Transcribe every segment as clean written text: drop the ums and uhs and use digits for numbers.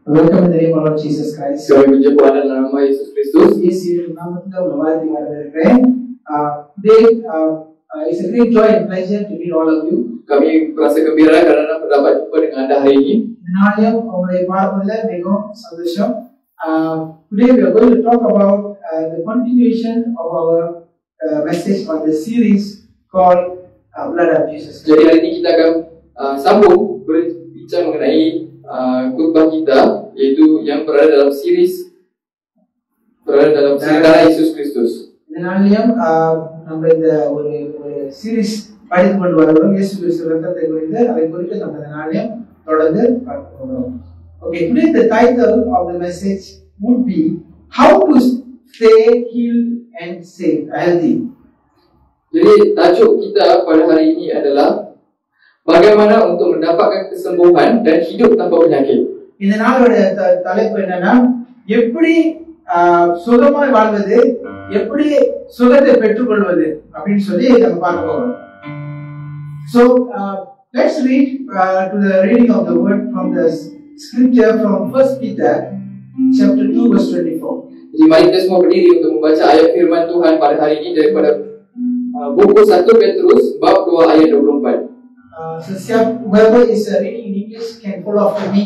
Welcome in the name of Lord Jesus Christ. Kami menjemput dalam nama Yesus Kristus. Today, it's a great joy and pleasure to meet all of you. Kami merasa gembira kerana dapat jumpa dengan anda hari ini. Today we are going to talk about the continuation of our message on the series called Blood of Jesus. Jadi hari ini kita akan sambung berbincang mengenai khutbah kita, yaitu yang berada dalam series cerita Yesus Kristus. நம்ம இந்த ஒரு சீரிஸ் படித்து கொண்டு வருகிறோம். இயேசு கிறிஸ்து ரத்தத்தை குறித்து அதை குறித்து நம்ம இந்த நாளையும் தொடர்ந்து பார்க்க போகிறோம். Okay, today the title of the message would be how to stay healed and safe, healthy. Jadi tajuk kita pada hari ini adalah bagaimana untuk mendapatkan kesembuhan dan hidup tanpa penyakit. இந்த நாளோட தலைப்பு என்னன்னா எப்படி சுகமாய் வாழ்வது, எப்படி சுகத்தை பெற்றுக்கொள்வது அப்படின்னு சொல்லி நம்ம பார்க்க போறோம். So let's read to the reading of the word from the scripture from 1 Peter chapter 2 verse 24. Jadi mari kita semua berdiri untuk membaca ayat firman Tuhan pada hari ini daripada buku 1 Petrus bab 2 ayat 24. So whoever is reading in English can follow after me.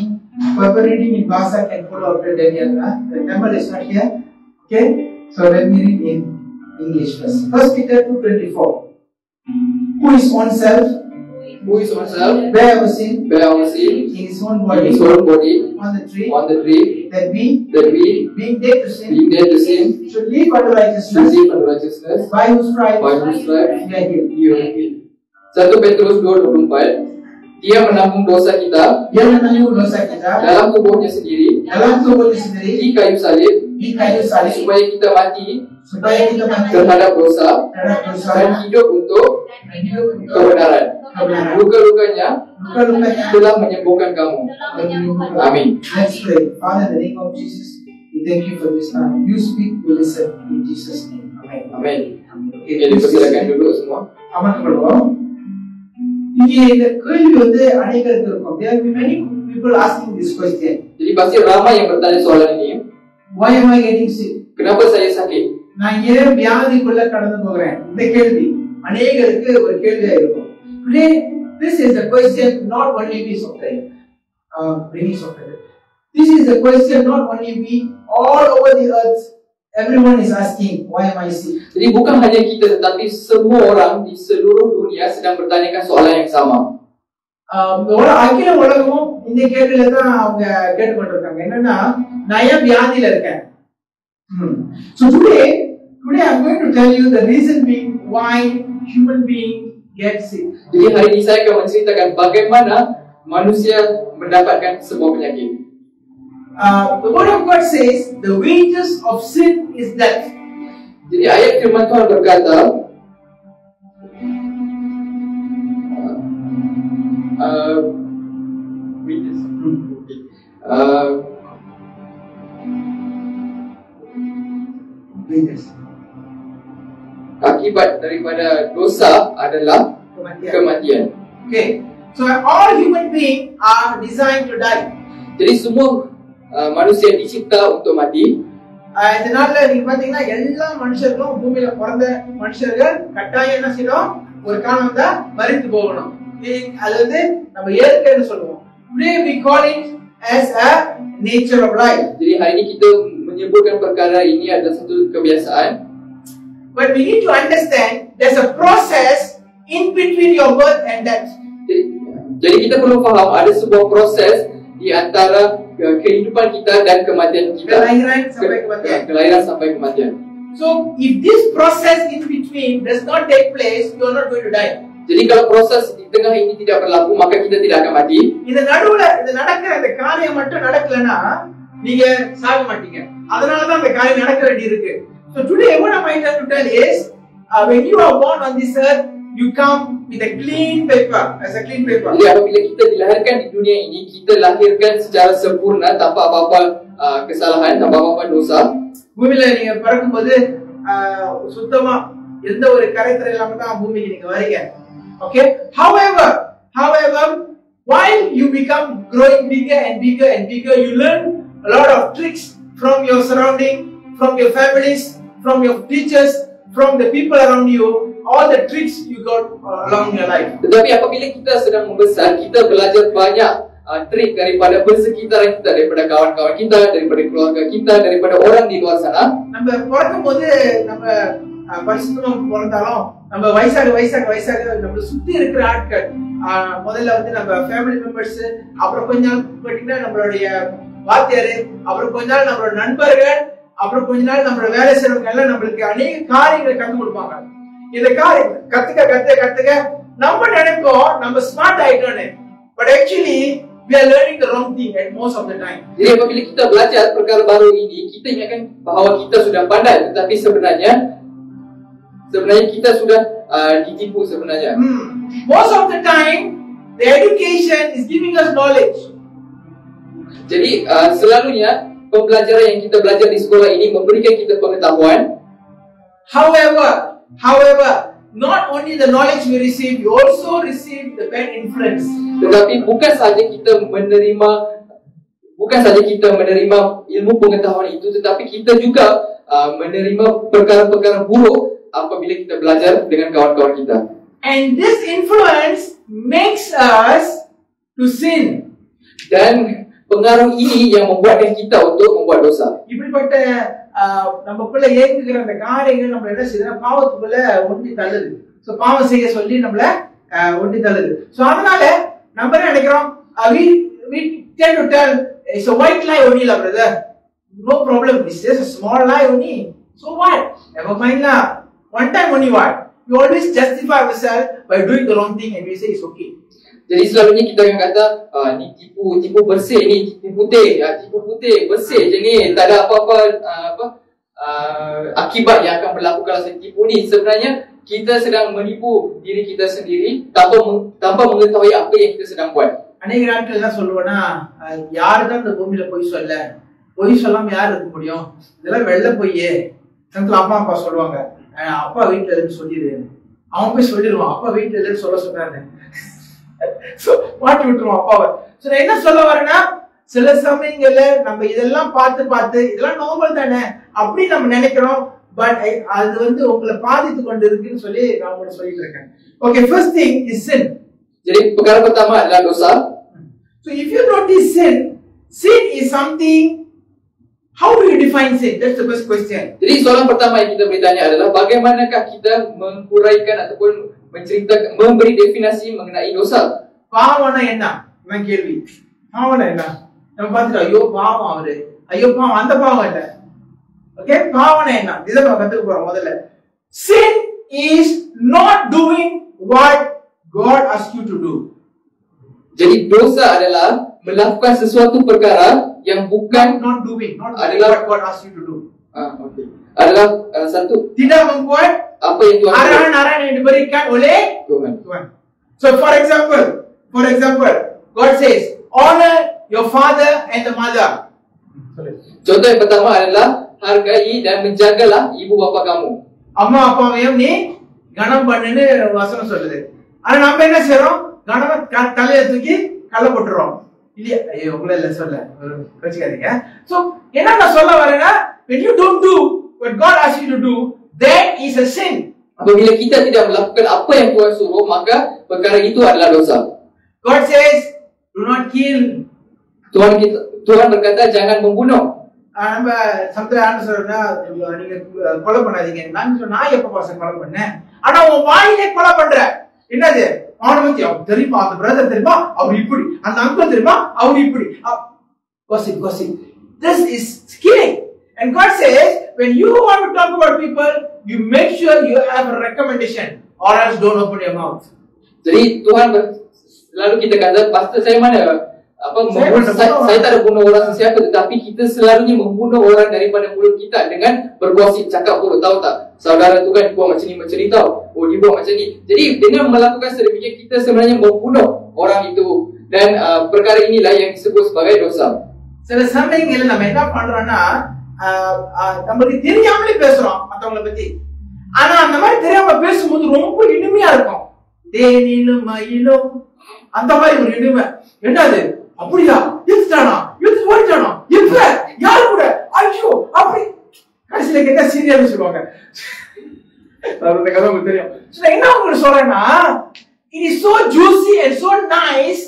Whoever reading in Bahasa can follow after Daniel. The number is not here. Okay? So let me read in English first. 1 Peter 2:24. Who is oneself? Bear our sin in his own body on the tree, that we being dead to sin should live unto righteousness, by whose stripes we are healed. 1 Petrus 2:24. Dia menanggung dosa kita dalam tubuhnya sendiri di kayu salib supaya kita mati terhadap dosa dan hidup untuk kebenaran. Luka-lukanya telah menyembuhkan kamu. Amin. Let's pray. Father, in the name of Jesus, we thank you for this time. You speak, we listen. In Jesus' name. Amen. Amin. Jadi persilakan dulu semua. Aman. இங்கே இந்த கேள்வி வந்து அநேகருக்கு இருக்கும். There will be many people asking this question. Jadi pasti ramai yang bertanya soalan ini. Why am I getting sick? Kenapa saya sakit? நான் ஏன் வியாதிக்குள்ள கடந்து போகிறேன்? இந்த கேள்வி அநேகருக்கு ஒரு கேள்வியா இருக்கும். Today this is the question not only be suffering. This is the question not only be all over the earth. Everyone is asking, why am I sick? Jadi bukan hanya kita tetapi semua orang di seluruh dunia sedang bertanyakan soalan yang sama. அகில உலகமும் இந்த கேள்வியில தான் அவங்க கேட்டுக்கொண்டிருக்காங்க. என்னன்னா நான் ஏன் வியாதியில இருக்கேன்? So today I'm going to tell you the reason being why human being get sick. Jadi hari ini saya akan menceritakan bagaimana manusia mendapatkan sebuah penyakit. The word of God says the wages of sin is death. Jadi ayat firman Tuhan berkata akibat daripada dosa adalah kematian. Okay, so all human beings are designed to die. Jadi semua manusia dicipta untuk mati. இதனால நீங்க பாத்தீங்கன்னா எல்லா மனுஷர்களும் பூமியில பிறந்த மனுஷர்கள் கட்டாயம் என்ன செய்யணும்? ஒரு காலம் தான் மரித்து போகணும். அது வந்து நம்ம இயற்கைன்னு சொல்லுவோம். Today we call it as a nature of life. Jadi hari ini kita menyebutkan perkara ini adalah satu kebiasaan. But we need to understand there's a process in between your birth and death. Jadi kita perlu faham ada sebuah proses di antara kehidupan kita dan kematian kita. Kelahiran sampai kematian. So if this process in between does not take place, you are not going to die. Jadi kalau proses di tengah ini tidak berlaku, maka kita tidak akan mati. இந்த நடுவுல இந்த நடக்கிற இந்த காரியம் மட்டும் நடக்கலனா நீங்க சாக மாட்டீங்க. அதனால தான் இந்த காரியம் நடக்க வேண்டியிருக்கு. So today what am I trying to tell is when you are born on this earth, you come with a clean paper, as a clean paper. Jadi apabila kita dilahirkan di dunia ini, kita lahirkan secara sempurna tanpa apa-apa kesalahan, tanpa apa-apa dosa. பூமியில நீங்க பிறக்கும்போது சுத்தமா எந்த ஒரு கரைத்தரை இல்லாம தான் பூமிக்கு நீங்க வரீங்க. Okay, however while you become growing bigger and bigger and bigger, you learn a lot of tricks from your surrounding, from your families, from your teachers, from the people around you, all the tricks you got along your life. Tetapi apabila kita sedang membesar, kita belajar banyak trik daripada persekitaran kita, daripada kawan-kawan kita, daripada keluarga kita, daripada orang di luar sana. நம்ம பிறக்கும்போது நம்ம பரிசுத்தம் பிறந்தாலும் நம்ம வயசாக நம்ம சுத்தி இருக்கிற ஆட்கள் முதல்ல வந்து நம்ம ஃபேமிலி மெம்பர்ஸ், அப்புறம் கொஞ்ச நாள் போயிட்டீங்கன்னா நம்மளுடைய வாத்தியாரு, அப்புறம் கொஞ்ச நாள் நம்மளோட நண்பர்கள், அப்புறம் கொஞ்ச நாள் நம்மளோட வேலை செய்யறவங்க எல்லாம் நம்மளுக்கு அநேக காரியங்களை கற்றுக் கொடுப்பாங்க. இந்த காரியம் கத்துக்க நம்ம நினைப்போம் நம்ம ஸ்மார்ட் ஆயிட்டோம்னு, but actually we are learning the wrong thing at most of the time. Jadi apabila kita belajar perkara baru ini, kita ingatkan bahawa kita sudah pandai, tetapi sebenarnya kita sudah ditipu sebenarnya. Most of the time, the education is giving us knowledge. Jadi selalunya pembelajaran yang kita belajar di sekolah ini memberikan kita pengetahuan. However, not only the knowledge we receive, we also receive the bad influence. Tetapi bukan saja kita menerima ilmu pengetahuan itu, tetapi kita juga menerima perkara-perkara buruk apabila kita belajar dengan kawan-kawan kita. And this influence makes us to sin. Dan pengaruh ini yang membuatkan kita untuk membuat dosa. இப்படிப்பட்ட நமக்குள்ள ஏங்குகிற அந்த காரியங்கள் நம்ம என்ன செய்யணும், பாவத்துக்குள்ள ஒண்டி தள்ளுது. சோ பாவம் செய்ய சொல்லி நம்மள ஒண்டி தள்ளுது. சோ அதனால நம்ம என்ன நினைக்கிறோம், we tend to tell it's a white lie only la brother, no problem, it's just a small lie only, so what, never mind la, one time only. What we always justify ourselves by doing the wrong thing and we say it's okay. Jadi selalunya kita akan kata ni tipu bersih, ni tipu putih bersih je ni, tak ada apa-apa akibat yang akan berlaku kalau saya tipu ni. Sebenarnya kita sedang menipu diri kita sendiri tanpa mengetahui apa yang kita sedang buat. அநேக நாட்கள் என்ன சொல்லுவேன்னா, யாருதான் இந்த பூமியில பொய் சொல்லாம யார் இருக்க முடியும், இதெல்லாம் வெள்ள பொய்யே. சமயத்துல அப்பா சொல்லுவாங்க, அப்பா வீட்டுல இருந்து சொல்லிடு, அவன் போய் சொல்லிடுவான் அப்பா வீட்டுல இருந்து சொல்றாரு. மாட்டி விட்டுருவோம் அப்பாவை. நான் என்ன சொல்ல வரேன்னா, சில சமயங்கள்ல நம்ம இதெல்லாம் பார்த்து இதெல்லாம் நார்மல் தானே அப்படி நம்ம நினைக்கிறோம், பட் அது வந்து உங்களை பாதித்து கொண்டு இருக்குன்னு சொல்லி நான் உங்களுக்கு சொல்லிட்டு இருக்கேன். Okay, first thing is sin. Jadi perkara pertama adalah dosa. So if you notice sin is something. How do you define sin? That's the first question. Jadi soalan pertama yang kita bertanya adalah bagaimanakah kita menguraikan ataupun menceritakan, memberi definisi mengenai dosa. பாவம்னா என்ன? நான் கேள்வி. பாவம்னா என்ன? நம்ம பார்த்துட்டோம், ஐயோ பாவம் அவரு, ஐயோ பாவம், அந்த பாவம் இல்ல. ஓகே, பாவம்னா என்ன? இதை நம்ம கத்துக்க போறோம். முதல்ல sin is not doing what God asked you to do. Jadi dosa adalah melakukan sesuatu perkara yang bukan not doing adalah what God asked you to do. Okay. Adalah satu tidak membuat apa yang Tuhan arahan-arahan yang diberikan oleh Tuhan. So for example, God says, honor your father and the mother. Contoh yang pertama adalah hargai dan menjagalah ibu bapa kamu. அம்மா அப்பாவையும் நீ கனம் பண்ணுன்னு வசனம் சொல்லுது. ஆனா நம்ம என்ன செய்றோம், கனவை தலையில தூக்கி கல்ல போட்டுறோம் இல்லையா? ஐயோ உங்களை இல்ல சொல்ல வச்சுக்காதீங்க. சோ என்ன நான் சொல்ல வரேன்னா, when you don't do what God asks you to do, that is a sin. Apabila kita tidak melakukan apa yang Tuhan suruh, maka perkara itu adalah dosa. God says, do not kill. Tuhan berkata jangan membunuh. நம்ம சமுத்திர சொல்றா, நீங்க கொலை பண்ணாதீங்க. நான் எப்ப பாசம் கொலை பண்ணேன்? ஆனா உன் வாயிலே கொலை பண்ற. என்னது? அவனை பத்தி அவன் தெரியுமா, அந்த பிரதர் தெரியுமா, அவர் இப்படி, அந்த அங்கிள் தெரியுமா, அவர் இப்படி. Gossip. This is killing. And God says, when you want to talk about people, you make sure you have a recommendation, or else don't open your mouth. Jadi Tuhan lalu kita kata, pastor saya mana? Saya tak ada bunuh orang sesiapa, tetapi kita selalunya membunuh orang daripada mulut kita dengan bergosip, cakap buruk. Tahu tak, saudara tu kan buat macam ni tau, oh dia buat macam ni. Jadi dengan melakukan sedemikian, kita sebenarnya membunuh orang itu. Dan perkara inilah yang disebut sebagai dosa. சில சமயங்கள்ல நம்ம என்ன பண்றோம்னா, நம்மளுக்கு தெரியாமலே பேசுறோம் மத்தவங்களை பத்தி. ஆனா அந்த மாதிரி தெரியாம பேசும்போது ரொம்ப இனிமையா இருக்கும். தேனிலும் மயிலும் அந்த மாதிரி ஒரு எண்ணமே. என்னது அப்படியா, எடுத்துட்டானா, எடுத்து ஓடிட்டானா, எப்ப யாரு கூட, ஐயோ அப்படி. கடைசியில கேட்டா சீரியல்னு சொல்லுவாங்க. அந்த கதை உங்களுக்கு தெரியும். என்ன உங்களுக்கு சொல்றேன்னா, it is so juicy and so nice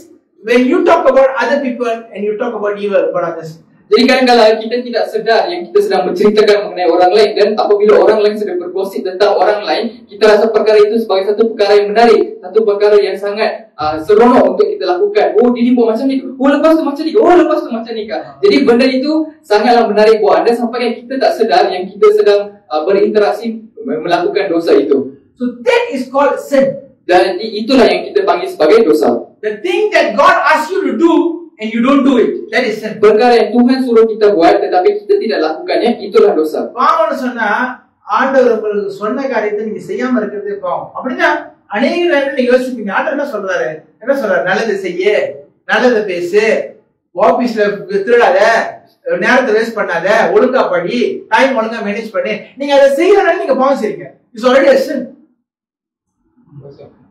when you talk about other people and you talk about evil about others. Jadi kadang-kadang kita tidak sedar yang kita sedang menceritakan mengenai orang lain, dan apabila orang lain sedang bergosip tentang orang lain, kita rasa perkara itu sebagai satu perkara yang menarik, satu perkara yang sangat seronok untuk kita lakukan. Oh, dia buat macam ni, oh lepas tu macam ni, oh lepas tu macam ni. Jadi benda itu sangatlah menarik buat anda sampai yang kita tak sedar yang kita sedang berinteraksi melakukan dosa itu. So that is called sin. Dan itulah yang kita panggil sebagai dosa. The thing that God asks you to do and you don't do it, that is sin. Perkara yang Tuhan suruh kita buat tetapi kita tidak lakukannya, itulah dosa. பாவம்னு சொன்னா ஆண்டவர் உங்களுக்கு சொன்ன காரியத்தை நீங்க செய்யாம இருக்கிறதே பாவம். அப்படின்னா அநேக நேரம் நீங்க யோசிப்பீங்க, ஆண்டவர் என்ன சொல்றாரு, நல்லது செய்ய, நல்லது பேசு, ஆபீஸ்ல திருடாத, நேரத்தை வேஸ்ட் பண்ணாத, ஒழுங்கா படி, டைம் ஒழுங்கா மேனேஜ் பண்ணு. நீங்க அதை செய்யறதுனால நீங்க பாவம் செய்றீங்க. It's already a sin.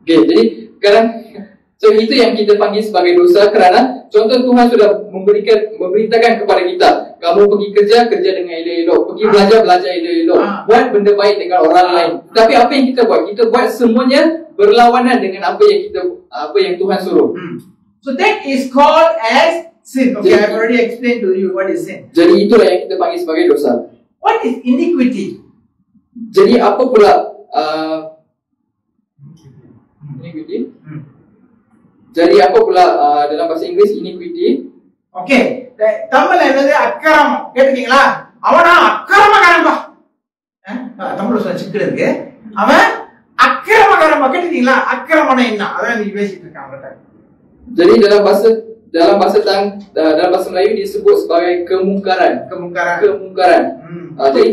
Okay, jadi sekarang itu yang kita panggil sebagai dosa kerana contoh Tuhan sudah memberitakan kepada kita, kamu pergi kerja dengan elok-elok, pergi belajar elok-elok, buat benda baik dengan orang lain. Tapi apa yang kita buat? Kita buat semuanya berlawanan dengan apa yang Tuhan suruh. So that is called as sin. Okay, I have already explained to you what is sin. Jadi itulah yang kita panggil sebagai dosa. What is iniquity? Jadi apa pula iniquity? Jadi apa pula dalam bahasa Inggeris iniquity? Okay, தமிழ்ல என்னது அக்கிரமம் கேட்டீங்களா? அவனா அக்கிரமக்காரன்பா. தமிழ்ல சொல்ல சிக்கல் இருக்கு. அவன் அக்கிரமக்காரன்பா கேட்டீங்களா? அக்கிரமம்னா என்ன? அதான் நீங்க பேசிட்டு இருக்காங்க. Jadi dalam bahasa Melayu disebut sebagai kemungkaran. Jadi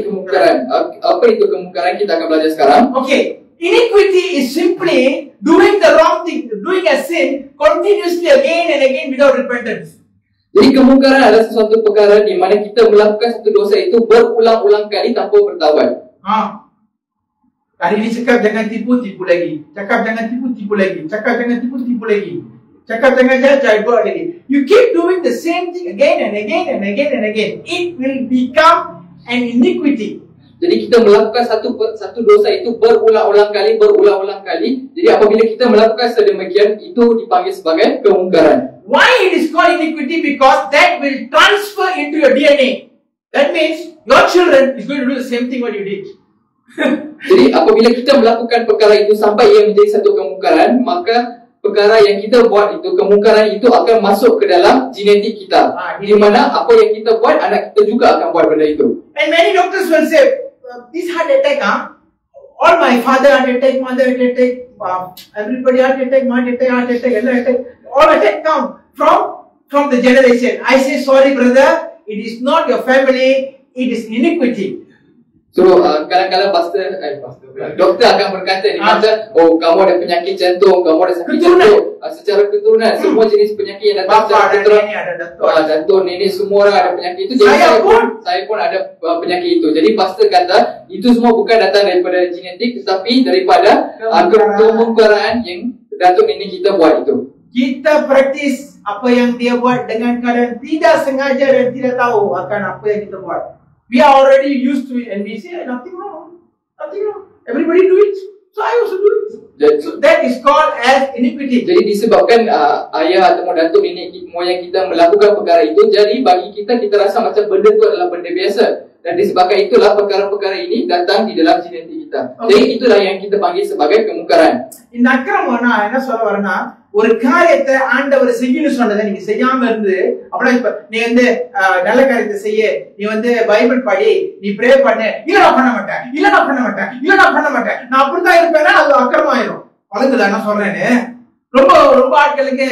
kemungkaran. Apa itu kemungkaran? Kita akan belajar sekarang. Okay. Iniquity is simply doing the wrong thing, doing a sin continuously again and again without repentance. Jadi kemungkaran adalah sesuatu perkara di mana kita melakukan satu dosa itu berulang-ulang kali tanpa bertaubat. Hari ini cakap jangan tipu lagi. Cakap jangan tipu lagi. Cakap jangan tipu lagi. Cakap jangan jahat buat lagi. You keep doing the same thing again and again and again and again. It will become an iniquity. Jadi kita melakukan satu dosa itu berulang-ulang kali. Jadi apabila kita melakukan sedemikian, itu dipanggil sebagai kemungkaran. Why it is called iniquity? Because that will transfer into your DNA. That means your children is going to do the same thing what you did. Jadi apabila kita melakukan perkara itu sampai ia menjadi satu kemungkaran, maka perkara yang kita buat itu, kemungkaran itu akan masuk ke dalam genetik kita. Di mana apa yang kita buat, anak kita juga akan buat benda itu. And many doctors will say, this heart attack, all my father heart attack, mother heart attack, everybody heart attack, my heart attack, all attack come from the generation. I say, sorry brother, it is not your family, it is iniquity. So kadang-kadang doktor akan berkata ni macam, oh kamu ada penyakit jantung, kamu ada sakit jantung, secara keturunan semua jenis penyakit yang datang secara keturunan, jantung, nenek semua orang ada penyakit itu. Jadi saya pun ada penyakit itu. Jadi pastor kata itu semua bukan datang daripada genetik, tetapi daripada kemungkaran yang datuk nenek kita buat itu. Kita praktis apa yang dia buat dengan keadaan tidak sengaja dan tidak tahu akan apa yang kita buat. We are already used to it and we say nothing wrong. Everybody do it. So I also do it. So that is called as iniquity. Jadi disebabkan ayah atau datuk nenek moyang kita melakukan perkara itu, jadi bagi kita rasa macam benda itu adalah benda biasa. Dan disebabkan itulah perkara-perkara ini datang di dalam genetik kita. Jadi itulah yang kita panggil sebagai kemungkaran. இந்த அக்கிரமம்னா என்ன சொல்ல வரேன்னா, ஒரு காரியத்தை ஆண்டவர் செய்யணும்னு சொன்னதை நீங்க செய்யாம இருந்து, அப்படின்னா இப்ப நீ நல்ல காரியத்தை செய்ய, நீ பைபிள் படி, நீ ப்ரே பண்ணு, இல்ல நான் பண்ண மாட்டேன், நான் அப்படித்தான் இருப்பேன்னா அது அக்கிரமம் ஆயிரும். வழங்குதா நான் சொல்றேன்னு? ரொம்ப ஆட்களுக்கு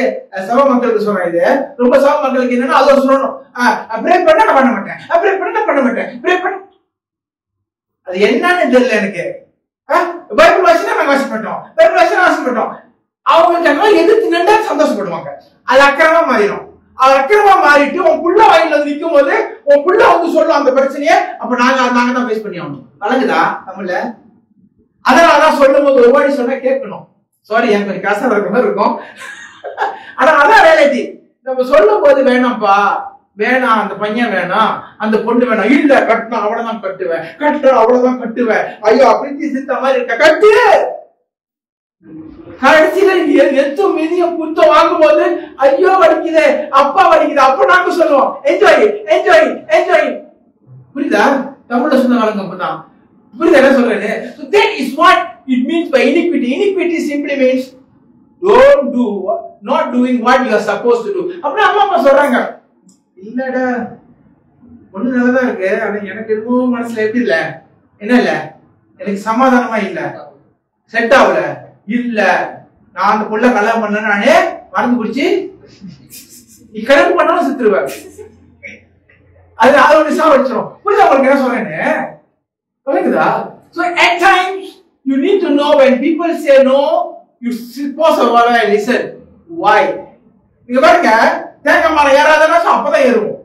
சபை மக்களுக்கு சொல்றேன் இது. ரொம்ப சபை மக்களுக்கு என்னன்னா அது சொல்லணும், ப்ரே பண்ண நான் பண்ண மாட்டேன், ப்ரே பண்ண அது என்னன்னு தெரியல எனக்கு. பைபிள் வாசினா நாங்க வாசிப்போம், அவங்க எதிர்த்து நின்றா சந்தோஷப்படுவாங்க. அது அக்கிரமா மாறிடும். அது அக்கிரமா மாறிட்டு உன் புள்ள வாயில நிற்கும் போது உன் புள்ள சொல்லும் அந்த பிரச்சனையை, அப்ப நாங்க தான் ஃபேஸ் பண்ணி ஆகணும். வழங்குதா தமிழ்ல? அதனாலதான் சொல்லும் போது ஒரு வாடி சொன்னா கேட்கணும். சாரி, எனக்கு கொஞ்சம் கஷ்டம் இருக்கிற மாதிரி இருக்கும். ஆனா அதான் reality. நம்ம சொல்லும் போது வேணாம்ப்பா, வேணாம் அந்த பையன் வேணாம், அந்த பொண்ணு வேணாம், இல்ல கட்டினா அவ்வளவுதான் கட்டுவேன், கட்டுற அவ்வளவுதான் கட்டுவேன், ஐயோ அப்படி சித்த மாதிரி இருக்க கட்டு. கடைசியில எத்து மிதியும் குத்தம் வாங்கும் போது ஐயோ வலிக்குது, அப்பா வலிக்குது, அப்ப நாங்க சொல்லுவோம் என்ஜாய் என்ஜாய் என்ஜாய். புரியுதா? தமிழ்ல சொன்ன வழக்கம் தான். புரியுதா என்ன சொல்றேன்னு? So that is what it means by iniquity. Iniquity simply means don't do, not doing what you are supposed to do. அப்படியே அம்மா சொல்றாங்க, இல்லடா ஒண்ணு நல்லதான் இருக்கு, ஆனா எனக்கு எதுவும் மனசுல எப்படி இல்ல, என்ன இல்ல, எனக்கு சமாதானமா இல்ல, செட் ஆகல, இல்ல நான் அந்த புள்ள கல்யாணம் பண்ண நானே மறந்து குடிச்சு கல்யாணம் பண்ணாலும் செத்துருவேன். அது அதோட சாவடிச்சிடும். புரியுதா உங்களுக்கு என்ன சொல்றேன்னு? புரியுதா? So at times you need to know when people say no, you pause a while and listen. Why? நீங்க பாருங்க, தேங்காய் மரம் ஏறாதனா அப்பதான் ஏறுவோம்.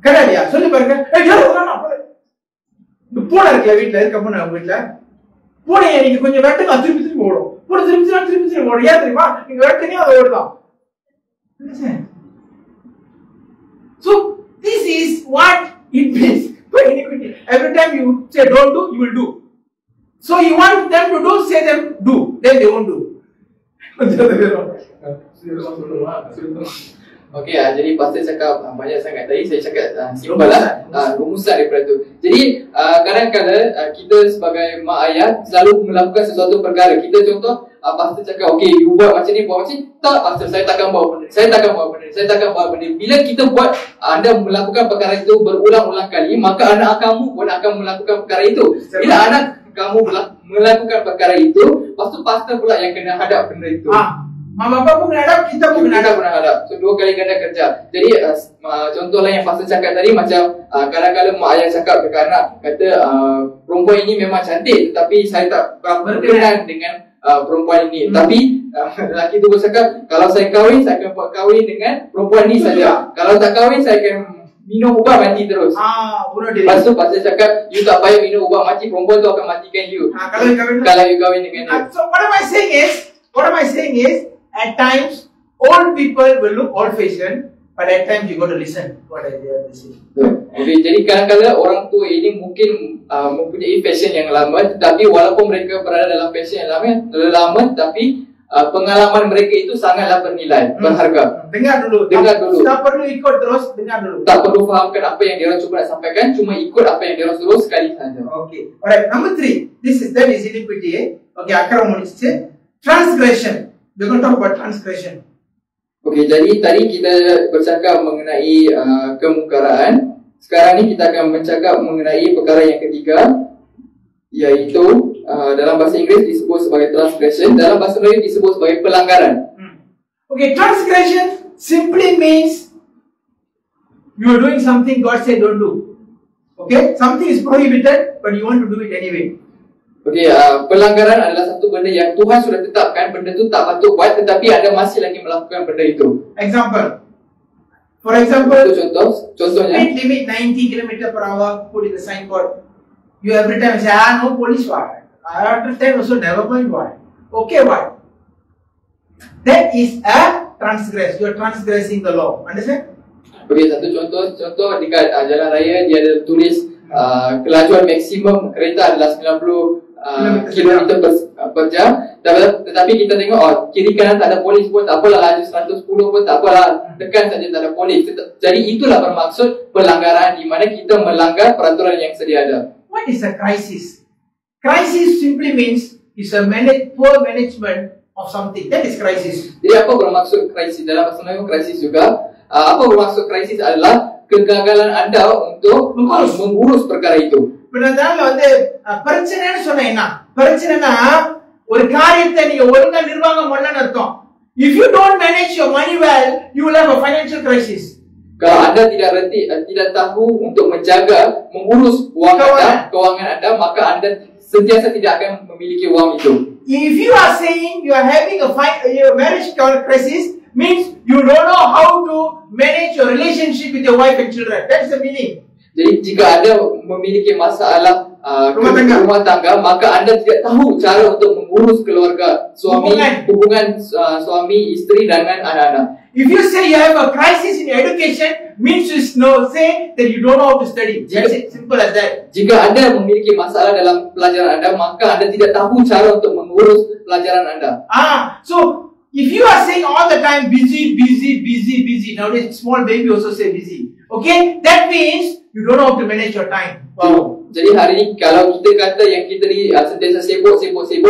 கிடையாதியா? சொல்லி பாருங்க. இந்த பூனை இருக்குல்ல, வீட்டுல இருக்க பூனை, உங்க வீட்டுல பூனையை நீங்க கொஞ்சம் வெட்டுங்க, திருப்பி திருப்பி ஓடும். பூனை திருப்பி திருப்பி ஓடும். ஏன் தெரியுமா? நீங்க வெட்டுங்க அது ஓடுதான். So this is what it means by iniquity. Every time you say don't do, you will do. So you want them to do, say them do, then they won't do. Okey, jadi pastor cakap banyak sangat. Tadi saya cakap simple lah, rumusan daripada tu. Jadi kadang-kadang kita sebagai mak ayah selalu melakukan sesuatu perkara. Kita contoh, pastor cakap, okey, you buat macam ni, buat macam ni. Tak, pastor, saya takkan buat benda, saya takkan buat benda, saya takkan buat benda. Bila kita buat, anda melakukan perkara itu berulang-ulang kali, maka anak kamu pun akan melakukan perkara itu. Bila anak kamu melakukan perkara itu, lepas tu pastor pula yang kena hadap benda itu. Mak bapak pun kena hadap, kita pun kena hadap. So dua kali ganda kerja. Jadi contoh lain yang pastor cakap tadi, macam kadang-kadang mak ayah cakap dekat anak, kata perempuan ini memang cantik, tetapi saya tak berkenan dengan perempuan ini. Tapi lelaki tu bercakap, kalau saya kahwin, saya akan buat kahwin dengan perempuan ini saja. Kalau tak kahwin, saya akan minum ubat mati terus. Bunuh diri. Lepas tu pastor cakap, you tak payah minum ubat mati, perempuan tu akan matikan you. Kalau you kahwin dengan dia. So what am I saying is, at times old people will look old fashioned, but at times you got to listen what they are saying. Okay, jadi kadang-kadang orang tua ini mungkin mempunyai fashion yang lama, tetapi walaupun mereka berada dalam fashion yang lama, tapi pengalaman mereka itu sangatlah bernilai, berharga. Dengar dulu. Tak perlu ikut terus, dengar dulu. Tak perlu fahamkan apa yang dia orang cuba nak sampaikan, cuma ikut apa yang dia orang suruh sekali saja. Okay. Alright, number 3. That is iniquity. Okay, akram முடிச்சிச்சு. Transgression. We're going to talk about transgression. Okay, jadi tadi kita bercakap mengenai kemungkaran. Sekarang ni kita akan bercakap mengenai perkara yang ketiga, iaitu dalam bahasa Inggeris disebut sebagai transgression, dalam bahasa Melayu disebut sebagai pelanggaran. Okay, transgression simply means you are doing something God said don't do. Okay, something is prohibited but you want to do it anyway. Okay, pelanggaran adalah satu benda yang Tuhan sudah tetapkan, benda tu tak patut buat, tetapi anda masih lagi melakukan benda itu. For example, contohnya speed limit 90 km/h, put in the signboard. You every time say, no police, why? After 10 also never mind, why? Okay, why? That is a transgress. You are transgressing the law. Understand? Okay, satu contoh dekat jalan raya dia ada tulis kelajuan maksimum kereta adalah 90 km per jam, tetapi kita tengok kiri kanan tak ada polis pun tak apalah, laju 110 pun tak apalah, tekan saja tak ada polis. Jadi itulah bermaksud pelanggaran, di mana kita melanggar peraturan yang sedia ada. What is a crisis? Crisis simply means is a poor management of something. That is crisis. Jadi apa bermaksud krisis? Dalam bahasa Melayu krisis juga. Apa bermaksud krisis adalah kegagalan anda untuk mengurus perkara itu. பிரச்சனைன்னு சொன்னா என்ன? பிரச்சனைனா ஒரு காரியத்தை நீங்க ஒழுங்கா நிர்வாகம் பண்ணலன்னு அர்த்தம். If you don't manage your money well, you will have a financial crisis. Kalau anda tidak tahu untuk menjaga, mengurus kewangan anda, maka anda sentiasa tidak akan memiliki wang itu. If you are saying you are having a marriage crisis, means you don't know how to manage your relationship with your wife and children. That's the meaning. Jadi jika anda memiliki masalah rumah tangga, maka anda tidak tahu cara untuk mengurus keluarga, hubungan suami isteri dengan anak-anak. If you say you have a crisis in education, means you say that you don't know how to study. That's it, simple as that. Jika anda memiliki masalah dalam pelajaran anda, maka anda tidak tahu cara untuk mengurus pelajaran anda. So if you are saying all the time busy, nowadays small baby also say busy. Okay, that means you don't know how to manage your time. Wow. Jadi hari ini kalau kita kata yang kita ni sentiasa sibuk,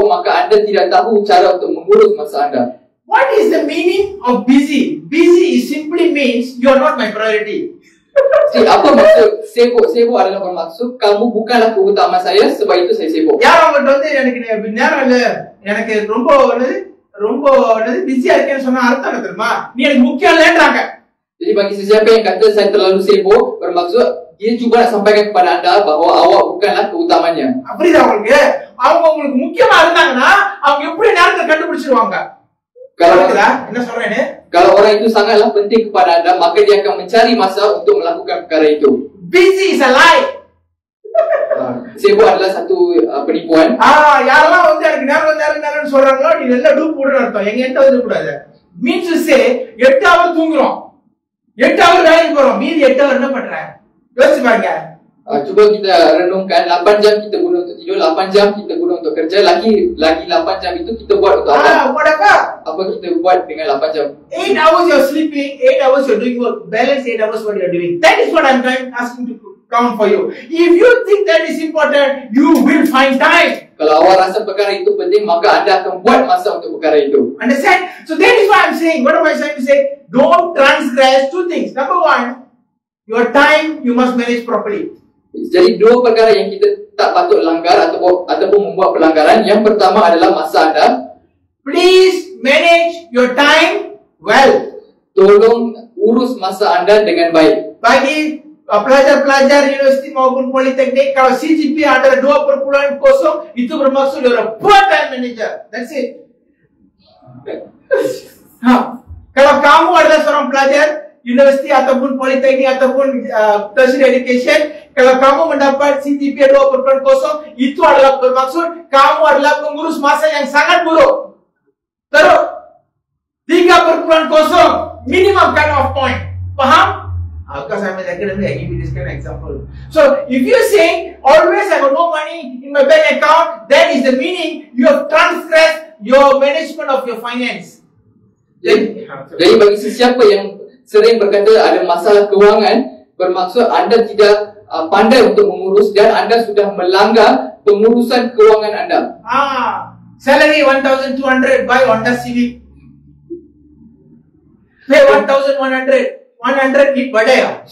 maka anda tidak tahu cara untuk mengurus masa anda. What is the meaning of busy? Busy simply means you are not my priority. Jadi apa maksud sibuk? Sibuk adalah bermaksud kamu bukanlah keutamaan saya, sebab itu saya sibuk. யார் அவங்க வந்து எனக்கு ரொம்ப பிஸியா இருக்கேன்னு சொன்னா அர்த்தம் என்ன தெரியுமா? நீ எனக்கு முக்கியம் இல்லைன்றாங்க. Jadi bagi sesiapa yang kata saya terlalu sibuk, bermaksud dia juga nak sampaikan kepada anda bahawa awak bukanlah keutamanya. புரியுதா உங்களுக்கு? அவங்க உங்களுக்கு முக்கியமா இருந்தாங்கன்னா அவங்க எப்படி நேரத்தை கண்டுபிடிச்சிருவாங்க. Kalau orang itu sangatlah penting kepada anda, maka dia akan mencari masa untuk melakukan perkara itu. Busy is a lie. Sibuk adalah satu penipuan. யாரெல்லாம் வந்து எனக்கு நேரம் சொல்றாங்களோ நீ நல்லா டூப் போடுற அர்த்தம். எங்க என்கிட்ட வந்து கூடாது. Means to say 8 hours தூங்குறோம். 8 hours வேலைக்கு போறோம். மீதி 8 hours என்ன பண்ற? யோசிச்சு பாருங்க. Cuba kita renungkan, 8 jam kita guna untuk tidur, 8 jam kita guna untuk kerja, lagi 8 jam itu kita buat untuk apa? Buat apa? Apa kita buat dengan 8 jam? 8 hours you're sleeping, 8 hours you're doing work, balance 8 hours what you're doing. That is what I'm asking to count for you. If you think that is important, you will find time. Kalau awak rasa perkara itu penting, maka anda akan buat masa untuk perkara itu. Understand? So that is why I'm saying, what am I trying to say? Don't transgress two things. Number one, your time you must manage properly. Jadi dua perkara yang kita tak patut langgar ataupun membuat pelanggaran. Yang pertama adalah masa anda. Please manage your time well. Tolong urus masa anda dengan baik. Bagi pelajar-pelajar universiti maupun politeknik, kalau CGPA adalah 2.0, itu bermaksud you're a poor time manager. That's it. Kalau kamu adalah seorang pelajar universiti ataupun politeknik ataupun tertiary education, kalau kamu mendapat CGPA 2.0, itu adalah bermaksud kamu adalah pengurus masa yang sangat buruk. Terus 3.0 minimum cut off point. Paham? Because I'm an academic, I give you this kind of example. So if you say always I have no money in my bank account, that is the meaning you have transgressed your management of your finance. Jadi bagi sesiapa yang sering berkata ada masalah kewangan, bermaksud anda tidak pandai untuk mengurus dan anda sudah melanggar pengurusan kewangan anda. Salary 1,200, buy Honda Civic. Pay 1,100. 100 eat badaya.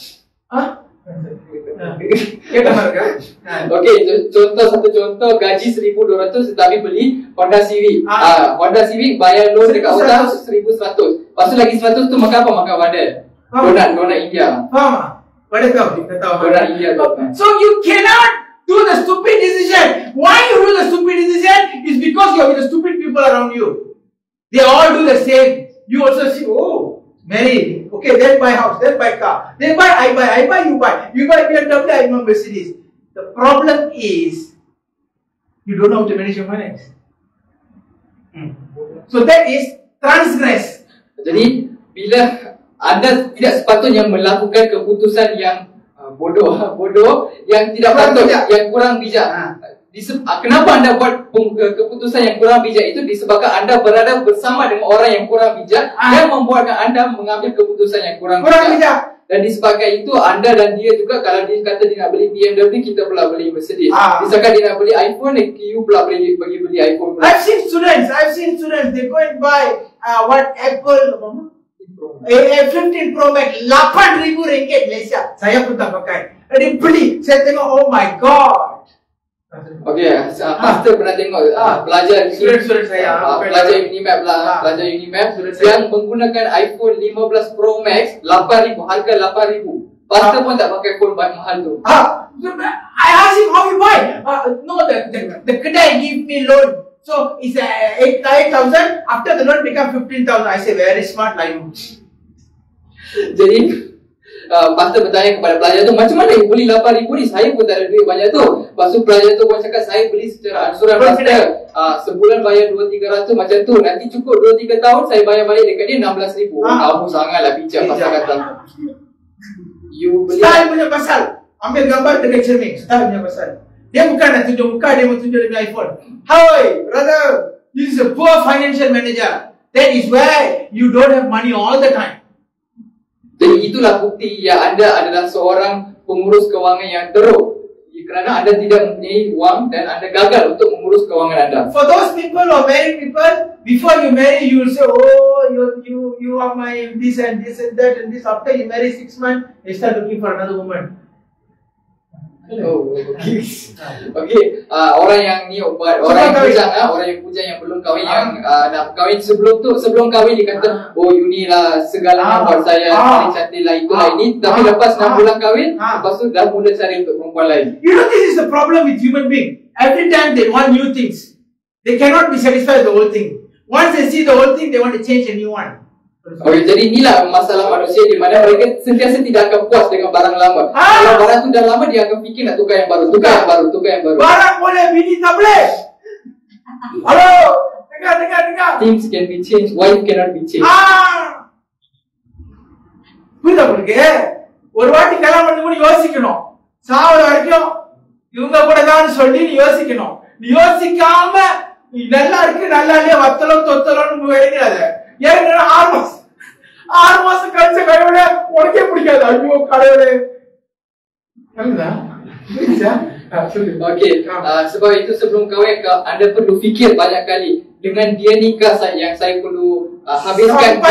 Okey, satu contoh gaji 1,200 tetapi beli Honda Civic. Honda Civic bayar loan dekat orang 1,100. Lepas tu lagi 100 tu makan apa? Makan badai. Donat India. Donat India. So you cannot do the stupid decision. Why you do the stupid decision is because you are with the stupid people around you. They all do the same. You also see, oh, married. Okay, then buy house, then buy car. Then I buy, you buy. You buy BMW, I buy Mercedes. The problem is, you don't know how to manage your finance. So that is transgress. Jadi, bila anda tidak sepatutnya melakukan keputusan yang bodoh yang tidak patut, yang kurang bijak. Kenapa anda buat keputusan yang kurang bijak itu? Disebabkan anda berada bersama dengan orang yang kurang bijak yang membuatkan anda mengambil keputusan yang kurang bijak. Dan disebabkan itu anda dan dia juga, kalau dia kata dia nak beli BMW, kita pula beli Mercedes. Disebabkan dia nak beli iPhone, you pula beli iPhone pula. I've seen students, they go and buy Apple 15 Pro Max 8,000 ringgit Malaysia. Saya pun tak pakai. Dia beli, saya tengok, oh my god. Okey, Pastor pernah tengok pelajar saya, pelajar Unimap yang menggunakan iPhone 15 Pro Max 8,000, harga 8,000. Pastor pun tak pakai phone mahal tu. I asked him how you buy. No, the kedai give me loan. So it's 8,000. After the loan become 15,000. I say very smart like you. Jadi pastor bertanya kepada pelajar tu, macam mana you beli 8,000 ni? Saya pun tak ada duit banyak tu. Lepas tu pelajar tu pun cakap, saya beli secara ansuran pastor, sebulan bayar 200-300 macam tu. Nanti cukup 2-3 tahun saya bayar balik dekat dia 16,000. Kamu sangatlah bijak. Pastor kata, you beli style punya pasal. Ambil gambar dekat cermin. Style punya pasal. Dia bukan nak tunjuk muka, dia mau tunjuk dia punya iPhone. Hi brother, this is a poor financial manager. That is where you don't have money all the time. Jadi itulah bukti yang anda adalah seorang pengurus kewangan yang teruk, kerana anda tidak mempunyai wang dan anda gagal untuk mengurus kewangan anda. For those people or married people, before you marry, you will say, oh, you are my this and that and this. After you marry 6 months, you start looking for another woman. Oh, okay. Orang yang ni orang yang bujang yang belum kahwin, yang nak kahwin sebelum kahwin dia kata, oh you ni lah segalanya buat saya, paling cantik lah itulah ini. Tapi lepas 6 bulan kahwin, lepas tu dah mula cari untuk perempuan lain. You know, this is the problem with human being. Every time they want new things, they cannot be satisfied with the whole thing. Once they see the whole thing, they want to change a new one. Okay, jadi inilah masalah manusia di mana mereka sentiasa tidak akan puas dengan barang lama. Kalau barang tu dah lama, dia akan fikir nak tukar yang baru, tukar yang baru. Barang boleh, bini tak boleh. Halo, dengar. Things can be changed, wife cannot be changed. புரியுதா உங்களுக்கு? ஒரு வாட்டி கல்யாணம் பண்ணி யோசிக்கணும். சாவர வரைக்கும் இவங்க கூட தான் சொல்லி நீ யோசிக்கணும். நீ யோசிக்காம நீ நல்லா இருக்கு, நல்லா இல்லையா, வத்தலும் தொத்தலும் எழுதிடாத. ஏன்னா 6 மாசம் கழிச்ச கடவுளே உனக்கே பிடிக்காது. ஐயோ கடவுளே. Okay, sebab itu sebelum kahwin anda perlu fikir banyak kali, dengan dia nikah yang saya perlu habiskan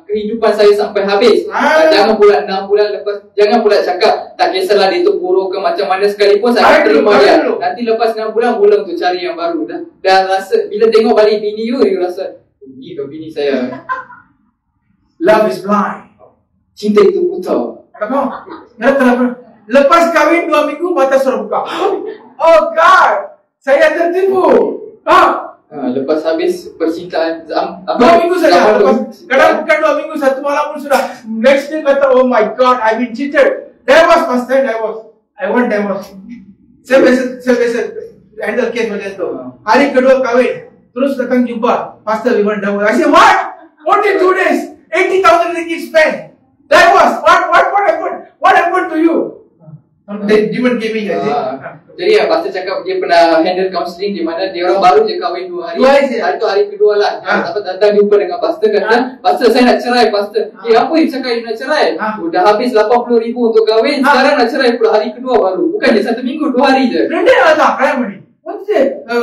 kehidupan saya sampai habis. Jangan pula 6 bulan lepas, jangan pula cakap tak kisahlah dia tu buruk ke macam mana sekalipun saya terima dia. Nanti lepas 6 bulan mula untuk cari yang baru. Dah rasa bila tengok balik bini you rasa ni ke bini saya. Love is blind. Cinta itu buta. Kenapa? Lepas kahwin 2 minggu mata suruh buka. Oh God, saya tertipu. Lepas habis percintaan 2 minggu saja. Kadang bukan 2 minggu, 1 malam pun sudah. Next day kata, oh my God, I've been cheated. Divorce, pastor, divorce. I want divorce. Saya biasa handle case macam tu. Hari kedua kahwin, terus datang jumpa, pastor, we want divorce. I say, what? Only 2 days, 80,000 ringgit spent. Divorce. What happened? What happened to you? They didn't give me that. Jadi pastor cakap dia pernah handle counselling di mana dia orang baru je kahwin 2 hari. Hari tu hari kedua lah. Dapat datang jumpa dengan pastor, kata, pastor saya nak cerai pastor. Apa yang cakap you nak cerai? Dah habis 80,000 untuk kahwin, sekarang nak cerai pula hari kedua baru. Bukan je 1 minggu, 2 hari je. Rende aja kaya mani. Once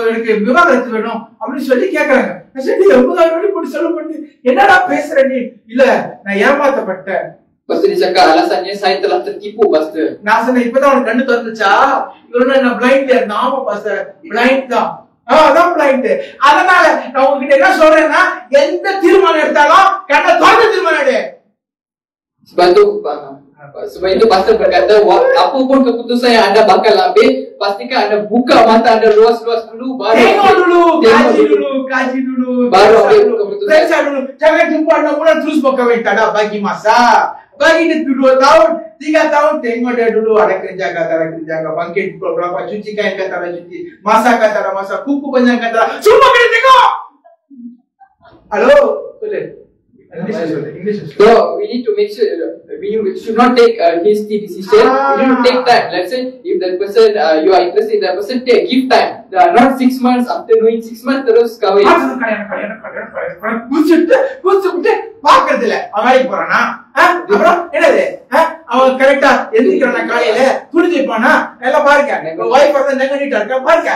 எனக்கு விவாகரத்து வேணும் அப்படி சொல்லி கேக்குறாங்க. நான் சரி விவாகரத்து போட்டு சொல்ல பண்ணி என்னடா பேசுற நீ? இல்ல நான் ஏமாத்தப்பட்டேன். Pastor dia cakap alasannya saya telah tertipu pastor. நான் சொன்னேன் இப்பதான் உனக்கு கண்ணு திறந்துச்சா? இவரு நான் பிளைண்ட்ல இருந்தேன். ஆமா pastor, பிளைண்ட் தான். அதான் பிளைண்ட். அதனால நான் உங்ககிட்ட என்ன சொல்றேன்னா, எந்த தீர்மானம் எடுத்தாலும் கண்ணை திறந்து தீர்மானம் எடு. Sebab itu pastor berkata, apapun keputusan yang anda bakal ambil, pastikan anda buka mata anda luas-luas dulu, baru tengok dulu, kaji dulu, baru ambil keputusan. Periksa dulu. Jangan jumpa 6 bulan terus mau kahwin, tak ada bagi masa. Bagi dia 2 tahun, 3 tahun, tengok dia dulu ada kerja kata bangkit pukul berapa, cuci kain kata ada cuci, masak kata ada masak, kuku panjang kata ada, semua kena tengok. Halo, boleh? English. So we need to make sure we should not take a hasty decision. We need to take time. Let's say if that person you are interested in that person, give time. Not 6 months. After knowing 6 months terus kahwin. குச்சிட்டு பாக்குறது இல்ல. அவன் வேலைக்கு போறானா? அப்புறம் என்னது? அவன் கரெக்டா எந்திரிக்கிறானா காலையில? துணி தைப்பானா? எல்லாம் பாருங்க. வைஃப் வந்து நெங்க நீட்டா இருக்கா பாருங்க.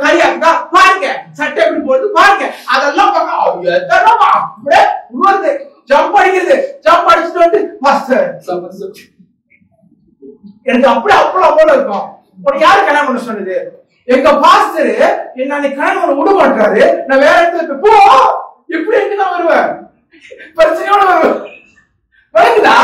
கரியா இருக்கா பாருங்க. சட்டை எப்படி போடுது பாருங்க. அதெல்லாம் பாக்க எத்தனமா அப்படியே உருவாது. ஜம்ப் அடிச்சிட்டு வந்து மாஸ்டர் எனக்கு அப்படியே அப்பளம் போல இருக்கும். உனக்கு யாரு கல்யாணம் பண்ண சொன்னது? எங்க பாஸ்டர் என்ன கல்யாணம் விட மாட்டாரு. நான் வேற இடத்துல போ எப்படி எங்கதான் வருவேன்? பிரச்சனையோட வருவேன். விளக்குதா?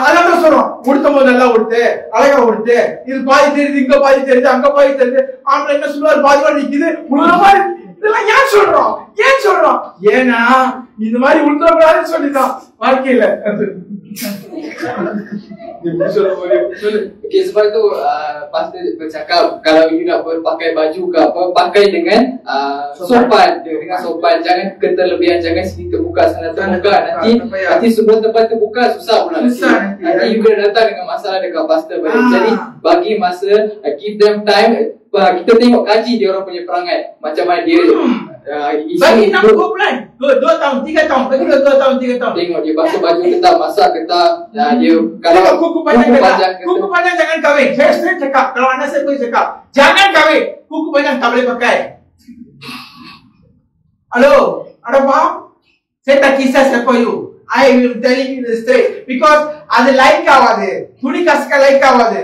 அதான் சொல்றோம், உடுத்தும் போது நல்லா உடுத்து, அழகா உடுத்து, இது பாதி தெரியுது, இங்க பாதி தெரியுது, அங்க பாதி தெரியுது. ஆம்பளை என்ன சொல்லுவாரு, பாதிவா நிக்குது, முழுவதுமா. இதெல்லாம் ஏன் சொல்றோம்? சொல்றோம், ஏன்னா இந்த மாதிரி உள்றக்கூடாதுன்னு சொல்லிதான் வாழ்க்கையில. Okay, sebab tu pastor bercakap kalau you nak pakai baju ke apa, pakai dengan sopan, dengan sopan. Jangan keterlebihan, jangan sini terbuka sana terbuka. Nanti semua tempat terbuka susah pula. Nanti you kena datang dengan masalah dekat pastor balik. Jadi bagi masa, give them time. Kita tengok kaji dia orang punya perangai, macam mana dia bagi 6 bulan, 2 tahun, 3 tahun, bagi 2 tahun, 3 tahun. Tengok dia basuh baju ketah, masak ketah. Dia kalau kuku panjang jangan kahwin. Saya straight cakap, kalau anak saya boleh cakap, jangan kahwin, kuku panjang tak boleh pakai. Halo, ada faham? Saya tak kisah siapa you, I will tell you straight, because அது லைக் ஆகாது, துணி கசக்க லைக் ஆகாது,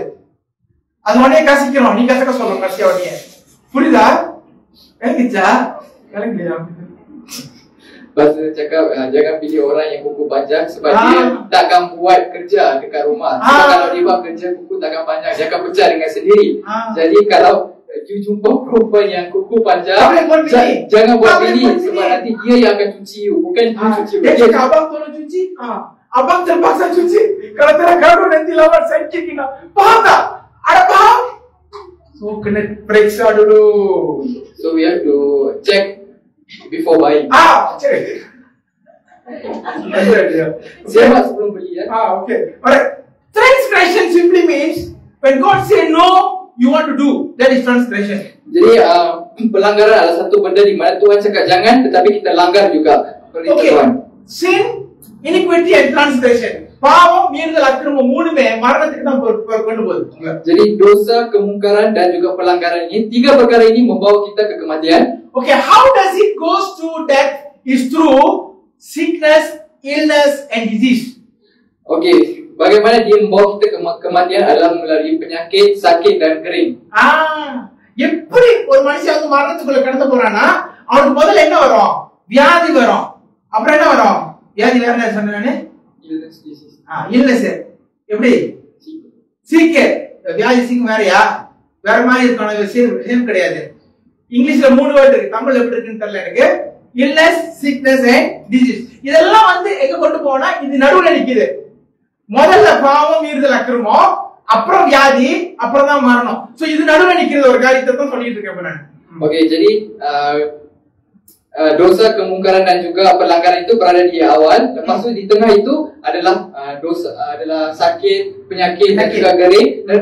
அது உடனே கசிக்கணும், நீ கசக்க சொல்லணும் கடைசியா உடனே. புரியுதா? Kecah, kalian bilang. Pastor cakap jangan pilih orang yang kuku panjang sebab dia takkan buat kerja dekat rumah. Sebab kalau dia buat kerja kuku takkan panjang, dia akan pecah dengan sendiri. Jadi kalau you jumpa perempuan yang kuku panjang, jangan buat pilih sebab nanti dia yang akan cuci you, bukan you cuci. Dia cakap abang tolong cuci, abang terpaksa cuci. Kalau tidak gaduh nanti lawan saya kick. Paham tak? Ada paham? So kena periksa dulu. So we have to check before buying. Check. Siapa sebelum beli ya? Okay. Alright. Transgression simply means when God say no, you want to do. That is transgression. Jadi pelanggaran adalah satu benda di mana Tuhan cakap jangan, tetapi kita langgar juga perintah Tuhan. Sin, iniquity and transgression. பாவம், மீறுதல், அக்கிரமம் மூணுமே மரணத்துக்கு தான் கொண்டு போகுது. Jadi dosa, kemungkaran dan juga pelanggaran ini, tiga perkara ini membawa kita ke kematian. Okay, how does it goes to death? Is through sickness, illness and disease. Okay, bagaimana dia membawa kita ke kematian adalah melalui penyakit, sakit dan kering. எப்படி ஒரு மனுஷன் வந்து மரணத்துக்குள்ள கடந்து போறானா, அவனுக்கு முதல்ல என்ன வரும்? வியாதி வரும். அப்புறம் என்ன வரும்? வியாதி வேற என்ன சொன்னேனே? illness. எப்படி? சீக்கு. வியாதி சீக்கு வேறயா? வேற மாதிரி இருக்கணும், விஷயம் கிடையாது. இங்கிலீஷ்ல 3 வேர்ட் இருக்கு, தமிழ்ல எப்படி இருக்குன்னு தெரியல எனக்கு. illness, sickness and disease. இதெல்லாம் வந்து எங்க கொண்டு போனா இது நடுவுல நிக்குது. முதல்ல பாவம், மீறுதல், அக்கிரமம், அப்புறம் வியாதி, அப்புறம் தான் மரணம். சோ இது நடுவுல நிக்கிறது ஒரு காரியத்தை தான் சொல்லிட்டு இருக்கேன் நான். Okey, jadi dosa, kemungkaran dan juga pelanggaran itu berada di awal. Lepas tu di tengah itu adalah dosa, adalah sakit, penyakit dan juga kering. Dan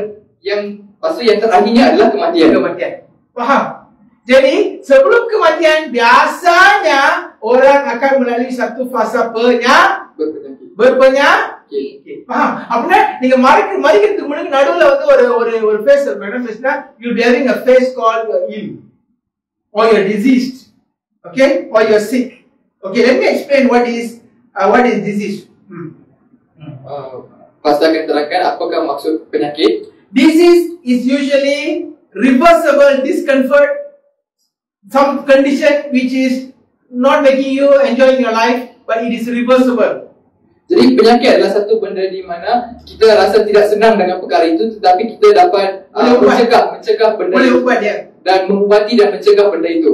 yang lepas tu yang terakhirnya adalah kematian. Faham? Jadi sebelum kematian biasanya orang akan melalui satu fasa berpenyakit. Faham? Apna நீங்க மரிக்கிறதுக்கு முன்னாடி நடுவுல வந்து ஒரு ஃபேஸ் இருக்கும். என்ன ஃபேஸ்னா you will be having a phase called ill or you're diseased. Okay? Or you're sick. Okay, let me explain what is disease. Pastor akan terangkan apakah maksud penyakit. Disease is usually reversible discomfort, some condition which is not making you enjoy your life, but it is reversible. Jadi penyakit adalah satu benda di mana kita rasa tidak senang dengan perkara itu, tetapi kita dapat mencegah benda itu dan mengubati dan mencegah benda itu.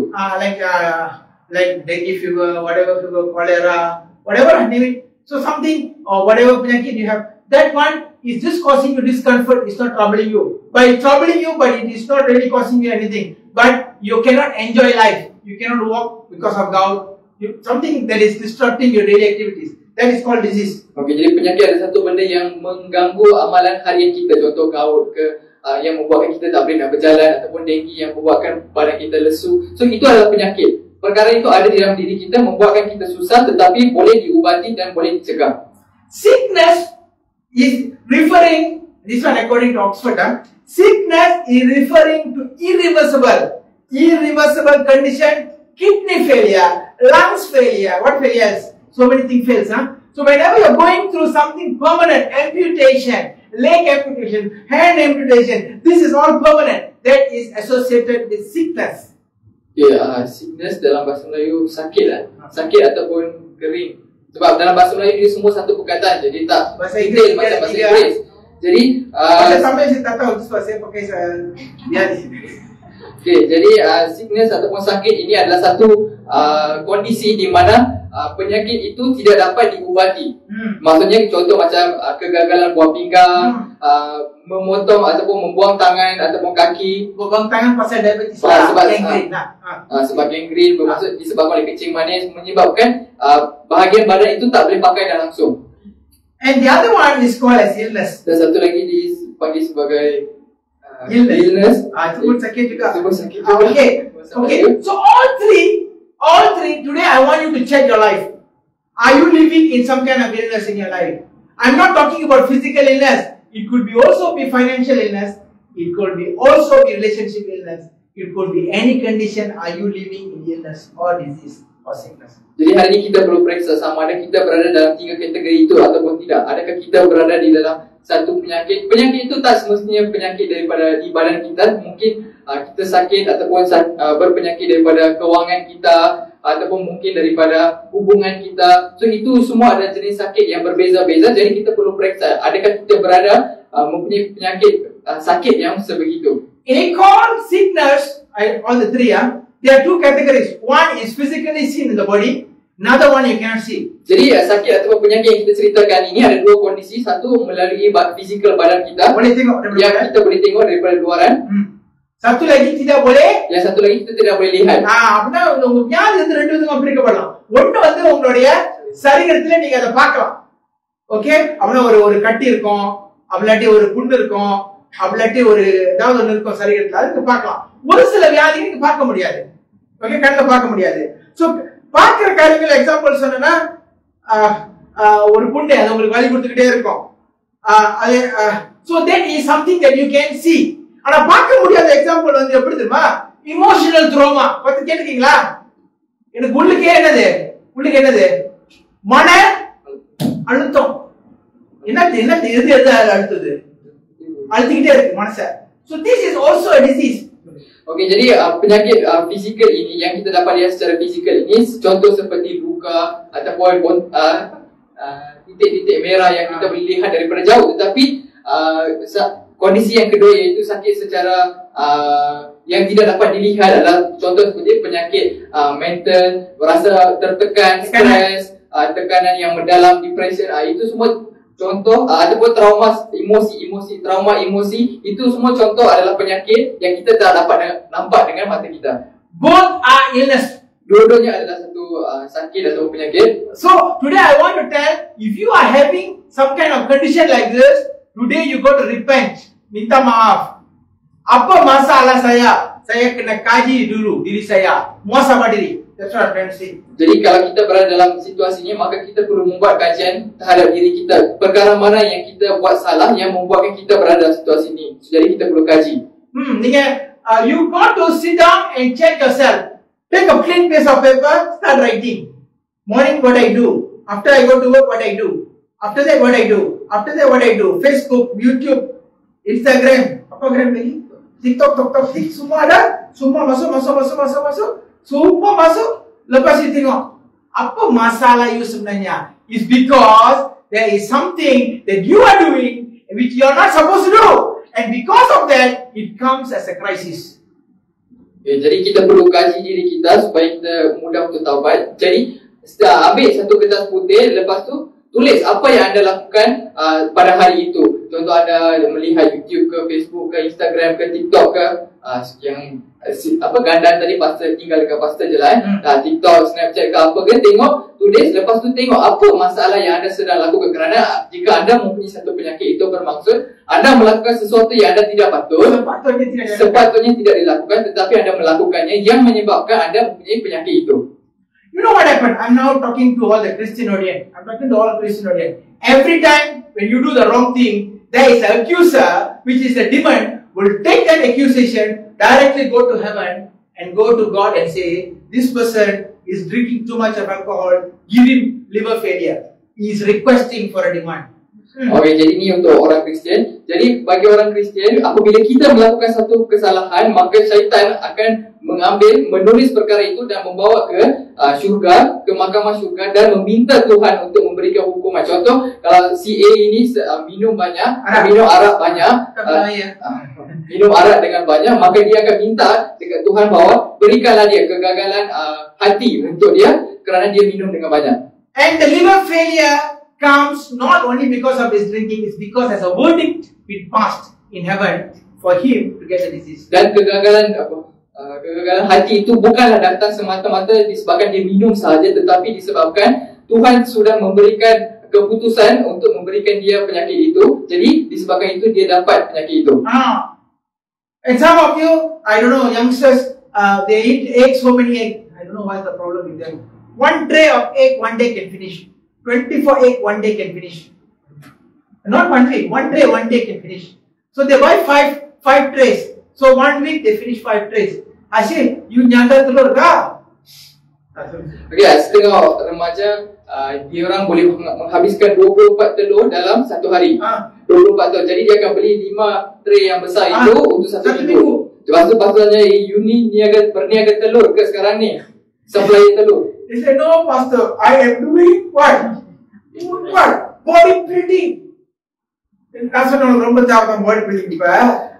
Like dengue fever, whatever fever, cholera, whatever name it. So something or whatever penyakit you have, that one is just causing you discomfort. It's not troubling you. By troubling you, but it is not really causing you anything. But you cannot enjoy life. You cannot walk because of gout. Something that is disrupting your daily activities. That is called disease. Okay, jadi penyakit adalah satu benda yang mengganggu amalan harian kita. Contoh gout yang membuatkan kita tak boleh nak berjalan, ataupun dengue yang membuatkan badan kita lesu. So itu adalah penyakit. Perkara itu ada di dalam diri kita, membuatkan kita susah, tetapi boleh diubati dan boleh dicegah. Sickness is referring, this one according to Oxford, sickness is referring to irreversible condition, kidney failure, lungs failure, what failures? So many things fails. So whenever you are going through something permanent, amputation, leg amputation, hand amputation, this is all permanent. That is associated with sickness. Sickness dalam bahasa Melayu sakit lah. Sakit ataupun kering. Sebab dalam bahasa Melayu dia semua satu perkataan, jadi tak bahasa Inggeris macam bahasa Inggeris. Jadi bahasa sampai saya tak tahu sebab saya pakai Okay, jadi sickness ataupun sakit ini adalah satu kondisi di mana penyakit itu tidak dapat diubati. Maksudnya contoh macam kegagalan buah pinggang, memotong ataupun membuang tangan ataupun kaki. Buang tangan pasal diabetes sebab gangrene. Sebab gangrene bermaksud disebabkan oleh kencing manis menyebabkan bahagian badan itu tak boleh pakai dan langsung. And the other one is called as illness. Dan satu lagi dipanggil sebagai illness. Itu pun sakit juga. Itu pun sakit juga. Okay. So all three. Today I want you to check your life. Are you living in some kind of illness in your life? I'm not talking about physical illness. It could be also be financial illness. It could be also be relationship illness. It could be any condition. Are you living in illness or disease or sickness? Jadi hari ini kita perlu periksa sama ada kita berada dalam 3 kategori itu ataupun tidak. Adakah kita berada di dalam satu penyakit? Penyakit itu tak semestinya penyakit daripada di badan kita. Mungkin kita sakit ataupun berpenyakit daripada kewangan kita ataupun mungkin daripada hubungan kita. So itu semua ada jenis sakit yang berbeza-beza. Jadi kita perlu periksa adakah kita berada mempunyai penyakit sakit yang sebegitu. In called sickness, all the three, there are two categories. One is physically seen in the body. Another one you cannot see. Jadi sakit ataupun penyakit yang kita ceritakan ini ada dua kondisi. Satu melalui fizikal badan kita. Boleh tengok daripada yang kita boleh tengok daripada luaran. Satu lagi tidak boleh. Yang satu lagi kita tidak boleh lihat. அப்படினா உங்க வியாதி வந்து ரெண்டு விதமா பிரிக்கப்படலாம். ஒண்ணு வந்து உங்களுடைய சரீரத்துல நீங்க அதை பார்க்கலாம். ஓகே? அப்படினா ஒரு கட்டி இருக்கும், அப்படிலாட்டி ஒரு புண்ணு இருக்கும், அப்படிலாட்டி ஒரு ஏதாவது ஒன்னு இருக்கும் சரீரத்துல அது பார்க்கலாம். ஒரு சில வியாதிகளை நீங்க பார்க்க முடியாது. ஓகே? கண்ணுல பார்க்க முடியாது. சோ பார்க்கிற காரியங்கள் எக்ஸாம்பிள் சொன்னா ஒரு புண்ணு அது உங்களுக்கு வலி கொடுத்துக்கிட்டே இருக்கும். அது so that is something that you can see. ஆனா பார்க்க முடியாத எக்ஸாம்பிள் வந்து எப்படி தெரியுமா? Emotional drama. பத்தி கேட்டிருக்கீங்களா? எனக்கு உள்ளுக்கே என்னது? மன அழுத்தம். என்னது எது அழுத்துது? அழுத்திக்கிட்டே இருக்கு மனச. So this is also a disease. Okey, jadi penyakit fizikal ini yang kita dapat lihat secara fizikal ini contoh seperti luka ataupun titik-titik merah yang kita boleh lihat daripada jauh. Tetapi kondisi yang kedua iaitu sakit secara yang tidak dapat dilihat adalah contoh seperti penyakit mental, rasa tertekan, stres, tekanan yang mendalam, depression. Itu semua contoh ataupun trauma emosi itu semua contoh adalah penyakit yang kita tak dapat nampak dengan mata kita. Both are illness. Dua-duanya adalah satu sakit atau penyakit. So today I want to tell, if you are having some kind of condition like this, today you got to repent. Minta maaf. Apa masalah saya? Saya kena kaji dulu diri saya. Muhasabah diri. That's what I'm trying to say. Jadi kalau kita berada dalam situasinya, maka kita perlu membuat kajian terhadap diri kita. Perkara mana yang kita buat salah yang membuatkan kita berada dalam situasi ini. Jadi kita perlu kaji. You got to sit down and check yourself. Take a clean piece of paper, start writing. Morning what I do. After I go to work what I do. After that what I do. After that what I do. Facebook, YouTube, Instagram, apa gram lagi? TikTok, semua ada. Semua masuk. Semua masuk. Lepas itu tengok apa masalah you sebenarnya. It's because there is something that you are doing which you are not supposed to do. And because of that, it comes as a crisis. Okay, jadi kita perlu kaji diri kita supaya kita mudah untuk taubat. Jadi ambil satu kertas putih, lepas tu tulis apa yang anda lakukan pada hari itu. Contoh anda melihat YouTube ke, Facebook ke, Instagram ke, TikTok ke, yang gandaan tadi pastor tinggal dekat pastor je lah TikTok, Snapchat ke apa ke, tengok, tulis, lepas tu tengok apa masalah yang anda sedang lakukan. Kerana jika anda mempunyai satu penyakit itu bermaksud anda melakukan sesuatu yang anda tidak patut, sepatutnya tidak dilakukan, tetapi anda melakukannya yang menyebabkan anda mempunyai penyakit itu. You know what happened? I'm now talking to all the Christian audience. Every time when you do the wrong thing, there is an accuser, which is a demon, will take that accusation, directly go to heaven and go to God and say, this person is drinking too much of alcohol, give him liver failure. He is requesting for a demand. Okay, jadi ini untuk orang Kristian. Jadi bagi orang Kristian, apabila kita melakukan satu kesalahan, maka syaitan akan menulis perkara itu dan membawa ke syurga, ke mahkamah syurga dan meminta Tuhan untuk memberikan hukuman. Contoh, kalau si A ini minum banyak, minum arak banyak, minum arak dengan banyak, maka dia akan minta dekat Tuhan bahawa berikanlah dia kegagalan hati untuk dia kerana dia minum dengan banyak. And the liver failure comes not only because of his drinking, it's because as a verdict been passed in heaven for him to get the disease. Dan kegagalan hati itu bukanlah datang semata-mata disebabkan dia minum sahaja, tetapi disebabkan Tuhan sudah memberikan keputusan untuk memberikan dia penyakit itu. Jadi disebabkan itu dia dapat penyakit itu. And some of you, I don't know, youngsters, they eat eggs, so many eggs. I don't know what's the problem with them. One tray of egg one day can finish. 24 egg one day can finish. Not 1 week, one tray one day can finish. So they buy five trays. So 1 week they finish 5 trays. I say, you nyanda telur kah? Okay, setengah remaja dia orang boleh menghabiskan 24 telur dalam satu hari. 24 telur. Jadi dia akan beli 5 tray yang besar itu untuk satu minggu. Lepas tu pasalnya you ni berniaga telur ke sekarang ni? Supply telur. They say, no pastor, I am doing what? Body building. நான் சொன்ன ரொம்ப ஜாபகம் body building. இப்ப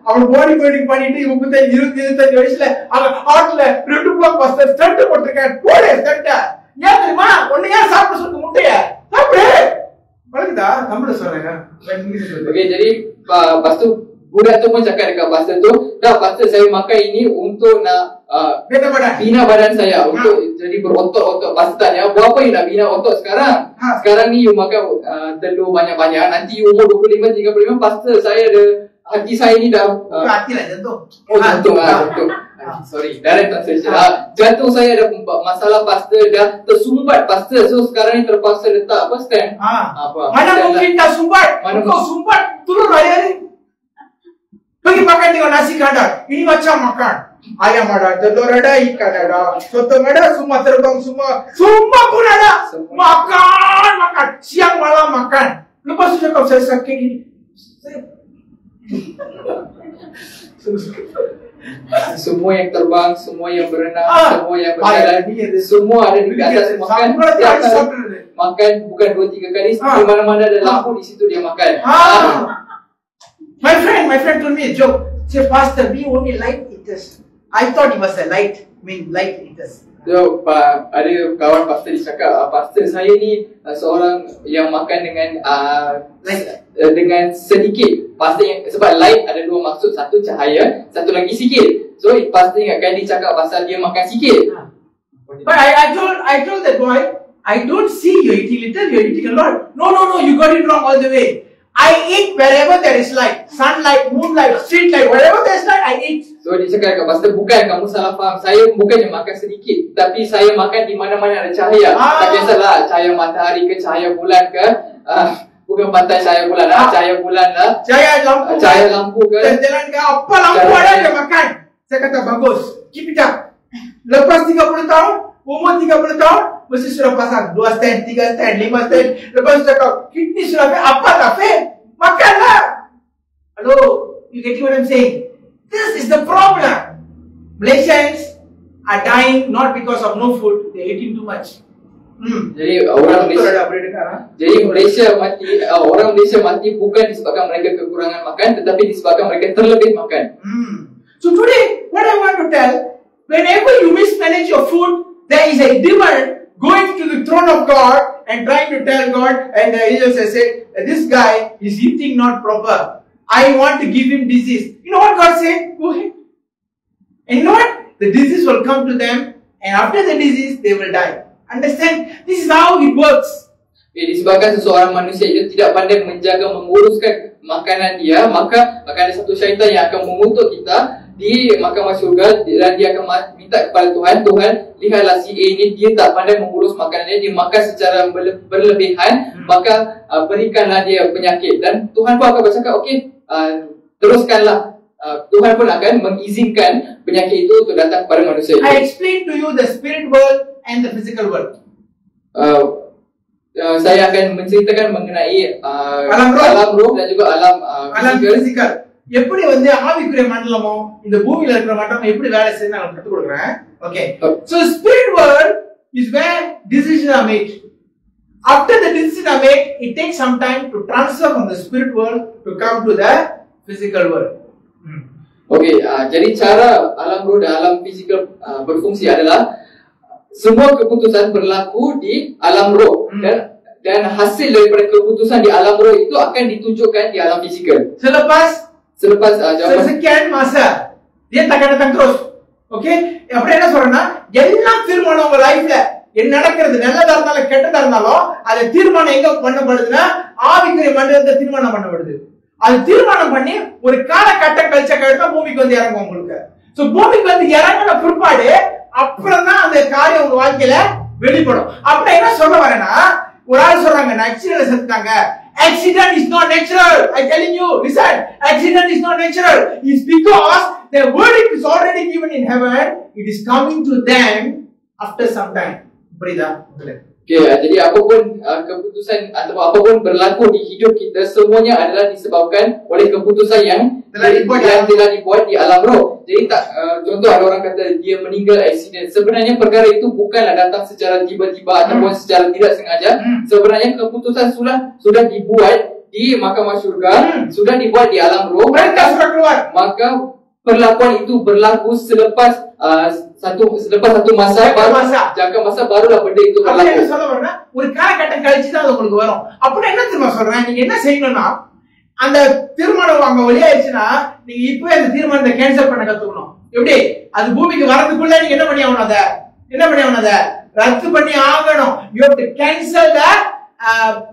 அவன் body building பண்ணிட்டு 25 வயசுல அவன் ஹார்ட்ல 2 பிளாக் பாஸ்டர் ஸ்டண்ட் போட்டுருக்கான். போடு ஸ்டண்ட். ஏன் தெரியுமா? ஒண்ணு ஏன் சாப்பிட சொல்லுங்க முட்டைய சாப்பிடு. பழகுதா? தமிழ்ல சொல்றேங்க. Okey, jadi pastor budak tu pun cakap dekat pastor tu, dah pastor saya makan ini untuk nak bina badan saya, untuk jadi berotot-otot. Pastor tanya, buat apa you nak bina otot sekarang? Sekarang ni you makan telur banyak-banyak, nanti you umur 25-35, pastor saya ada, hati saya ni dah hati lah jantung. Oh jantung jantung. Sorry, direct translation. Jantung saya ada masalah pastor, dah tersumbat pastor. So sekarang ni terpaksa letak apa stand? Mana mungkin tak sumbat? Kau sumbat turun raya ni. Pergi makan tengok nasi kandar. Ini macam makan. Ayam ada, telur ada, ikan ada, sotong ada, semua terbang semua. Semua pun ada. Makan. Siang malam makan. Lepas tu cakap saya sakit ini. Semua yang terbang, semua yang berenang, semua yang berjalan, semua ada di atas makan. Makan bukan 2-3 kali, di mana-mana ada lampu di situ dia makan. My friend told me a joke. Say, pastor, we only light eaters. I thought it was a light eaters. So, ada kawan pastor dia cakap, pastor saya ni seorang yang makan dengan sedikit. Pastor yang, sebab light ada dua maksud, satu cahaya, satu lagi sikit. So, pastor ingatkan dia cakap pasal dia makan sikit. But I told that boy, I don't see you eating little, you're eating a lot. No, you got it wrong all the way. I eat wherever there is light, sunlight, moonlight, street light, wherever there is light, I eat. So dia cakap kat pastor, bukan kamu salah faham. Saya bukannya makan sedikit, tapi saya makan di mana-mana ada cahaya. Tak kisahlah cahaya matahari ke cahaya bulan ke, bukan pantai cahaya bulan lah, cahaya bulan lah, cahaya lampu ke, jalan ke apa lampu ada dia makan. Saya kata bagus, keep it up. Lepas 30 tahun, umur 30 tahun, mesti sudah pasang 2 stand, 3 stand, 5 stand. Lepas tu cakap, kidney sudah fail. Apa tak fail? Makanlah. Hello, you get what I'm saying? This is the problem. Malaysians are dying not because of no food, they're eating too much. Jadi orang Malaysia mati bukan disebabkan mereka kekurangan makan, tetapi disebabkan mereka terlebih makan. So today, what I want to tell, whenever you mismanage your food, there is a demon going to the throne of God and trying to tell God, and the angels say, this guy is eating not proper. I want to give him disease. You know what God said? Go ahead. And you know what? The disease will come to them, and after the disease, they will die. Understand? This is how it works. Disebabkan seseorang manusia itu tidak pandai menjaga, menguruskan makanan dia, maka akan ada satu syaitan yang akan mengutuk kita di mahkamah syurga, dan dia akan minta kepada Tuhan, lihatlah si A ini, dia tak pandai mengurus makanannya, dia makan secara berlebihan, maka berikanlah dia penyakit. Dan Tuhan pun akan bercakap, okey, teruskanlah. Tuhan pun akan mengizinkan penyakit itu untuk datang kepada manusia itu. I explain to you the spirit world and the physical world. Saya akan menceritakan mengenai alam roh dan juga alam fizikal. எப்படி வந்து ஆவிக்குரிய மண்டலமும் இந்த பூமியில இருக்கிற மண்டலமும் எப்படி வேலை செய்யுது நான் கற்றுக் கொடுக்குறேன். Okay, so spirit world is where decisions are made. After the decisions are made, it takes some time to transfer from the spirit world to come to the physical world. Okey, jadi cara alam roh dan alam fizikal berfungsi adalah semua keputusan berlaku di alam roh dan hasil daripada keputusan di alam roh itu akan ditunjukkan di alam fizikal. Selepas sekian masa dia takkan datang terus. Okay, அப்படி என்ன சொல்றேன்னா எல்லா தீர்மானம் உங்க லைஃப்ல என்ன நடக்கிறது, நல்லதா இருந்தாலும் கெட்டதா இருந்தாலும் அது தீர்மானம் எங்க பண்ணப்படுதுன்னா ஆவிக்குரிய மண்டலத்துல தீர்மானம் பண்ணப்படுது. அது தீர்மானம் பண்ணி ஒரு காலகட்டம் கழிச்ச கழிச்சா பூமிக்கு வந்து இறங்கும் உங்களுக்கு. சோ பூமிக்கு வந்து இறங்கின பிற்பாடு அப்புறம் தான் அந்த காரியம் உங்க வாழ்க்கையில வெளிப்படும். அப்படி என்ன சொல்ல வரேன்னா ஒரு ஆள் சொல்றாங்க நான் ஆக்சிடென்ட்ல செத்துட்டாங்க. Accident is not natural. I'm telling you, listen. Accident is not natural. It's because the verdict is already given in heaven. It is coming to them after some time. Berita. Okay, jadi apapun keputusan atau apapun berlaku di hidup kita semuanya adalah disebabkan oleh keputusan yang telah dibuat di alam roh. Jadi tak contoh ada orang kata dia meninggal accident. Sebenarnya perkara itu bukanlah datang secara tiba-tiba ataupun secara tidak sengaja. Sebenarnya keputusan sudah dibuat di mahkamah syurga, sudah dibuat di alam roh. Mereka sudah keluar. Maka perlakuan itu berlaku selepas satu masa jangka masa barulah benda itu berlaku. என்ன சொல்ல வரேன்னா ஒரு காலகட்டம் கழிச்சு தான் அது உங்களுக்கு வரும். அப்படி என்ன தெரியுமா சொல்றேன், நீங்க என்ன செய்யணும்னா அந்த தீர்மானம் அங்க வெளியாயிடுச்சுன்னா நீங்க இப்பவே அந்த தீர்மானத்தை கேன்சல் பண்ண கத்துக்கணும். எப்படி அது பூமிக்கு வரதுக்குள்ள நீங்க என்ன பண்ணி ஆகணும், அதை ரத்து பண்ணி ஆகணும். You have to cancel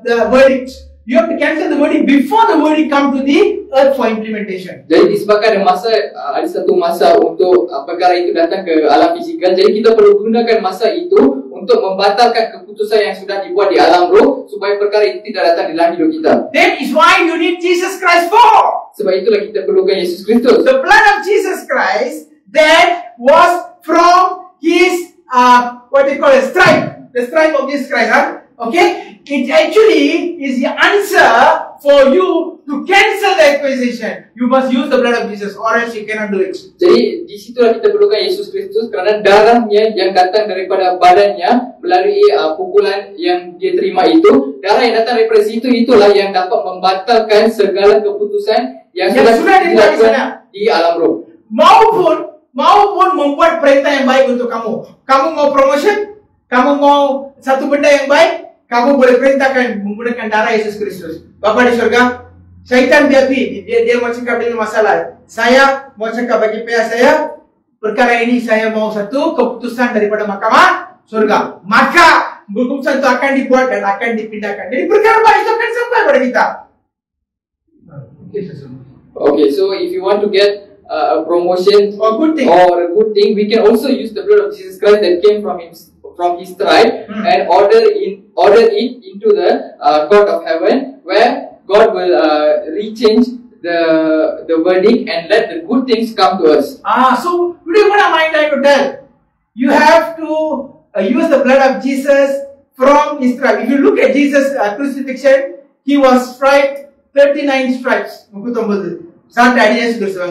the verdict. You have to cancel the verdict before the verdict come to the earth for implementation. Jadi disebabkan ada satu masa untuk perkara itu datang ke alam fizikal. Jadi kita perlu gunakan masa itu untuk membatalkan keputusan yang sudah dibuat di alam roh supaya perkara itu tidak datang di dalam hidup kita. That is why you need Jesus Christ for. Sebab itulah kita perlukan Yesus Kristus. The blood of Jesus Christ that was from his what they call a stripe. The stripe of Jesus Christ, okay? It actually is the answer for you to cancel the accusation. You must use the blood of Jesus or else you cannot do it. Jadi di situlah kita perlukan Yesus Kristus kerana darahnya yang datang daripada badannya melalui pukulan yang dia terima itu, darah yang datang daripada situ itulah yang dapat membatalkan segala keputusan yang sudah dilakukan di alam roh. Maupun membuat perintah yang baik untuk kamu. Kamu mau promotion, kamu mau satu benda yang baik, kamu boleh perintahkan menggunakan darah Yesus Kristus. Bapa di surga, syaitan dia mau cakap dengan masalah. Saya mau cakap bagi pihak saya, perkara ini saya mau satu keputusan daripada mahkamah surga. Maka keputusan itu akan dibuat dan akan dipindahkan. Jadi perkara baik itu akan sampai pada kita. Okay, so if you want to get a promotion or a good thing, we can also use the blood of Jesus Christ that came from his tribe and order it into the court of heaven, where God will rechange the verdict and let the good things come to us. So today what am I trying to tell? You have to use the blood of Jesus from his tribe. If you look at Jesus' crucifixion, he was striped 39 stripes. Sampai ada Yesus Kristus.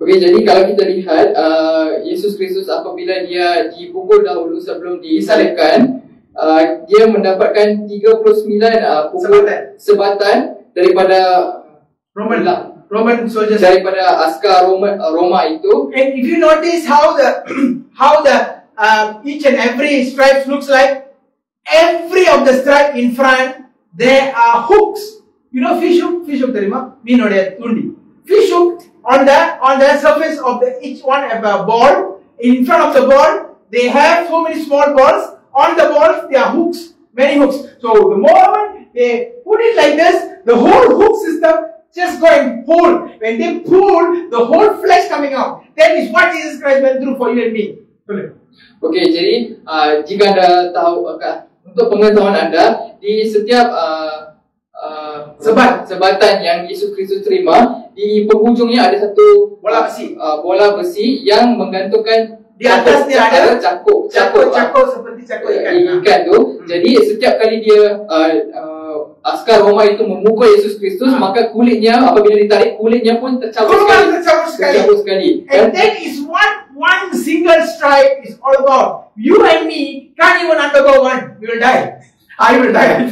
Okey, jadi kalau kita lihat Yesus Kristus apabila dia dipukul dahulu sebelum disalibkan, dia mendapatkan 39 pukul sebatan daripada Roman soldiers, daripada askar Roma itu. And if you notice how the each and every stripe looks like, every of the stripe in front there are hooks. You know fish hook terima? Meenode tundi. Fish hook on the surface of each one have a ball. In front of the ball they have so many small balls. On the balls there are hooks, many hooks. So the moment they put it like this, the whole hook system just go and pull. When they pull, the whole flesh coming out. That is what Jesus Christ went through for you and me. Okey, jadi jika anda tahu untuk pengetahuan anda, di setiap sebatan yang Yesus Kristus terima, di penghujungnya ada satu bola besi yang menggantungkan di atasnya ada cakuk seperti cakuk ikan. Tu. Jadi setiap kali dia askar Roma itu memukul Yesus Kristus, maka kulitnya apabila ditarik, kulitnya pun tercabut sekali. And that is what one single strike is all about. You and me can't even undergo one. We will die. I will die.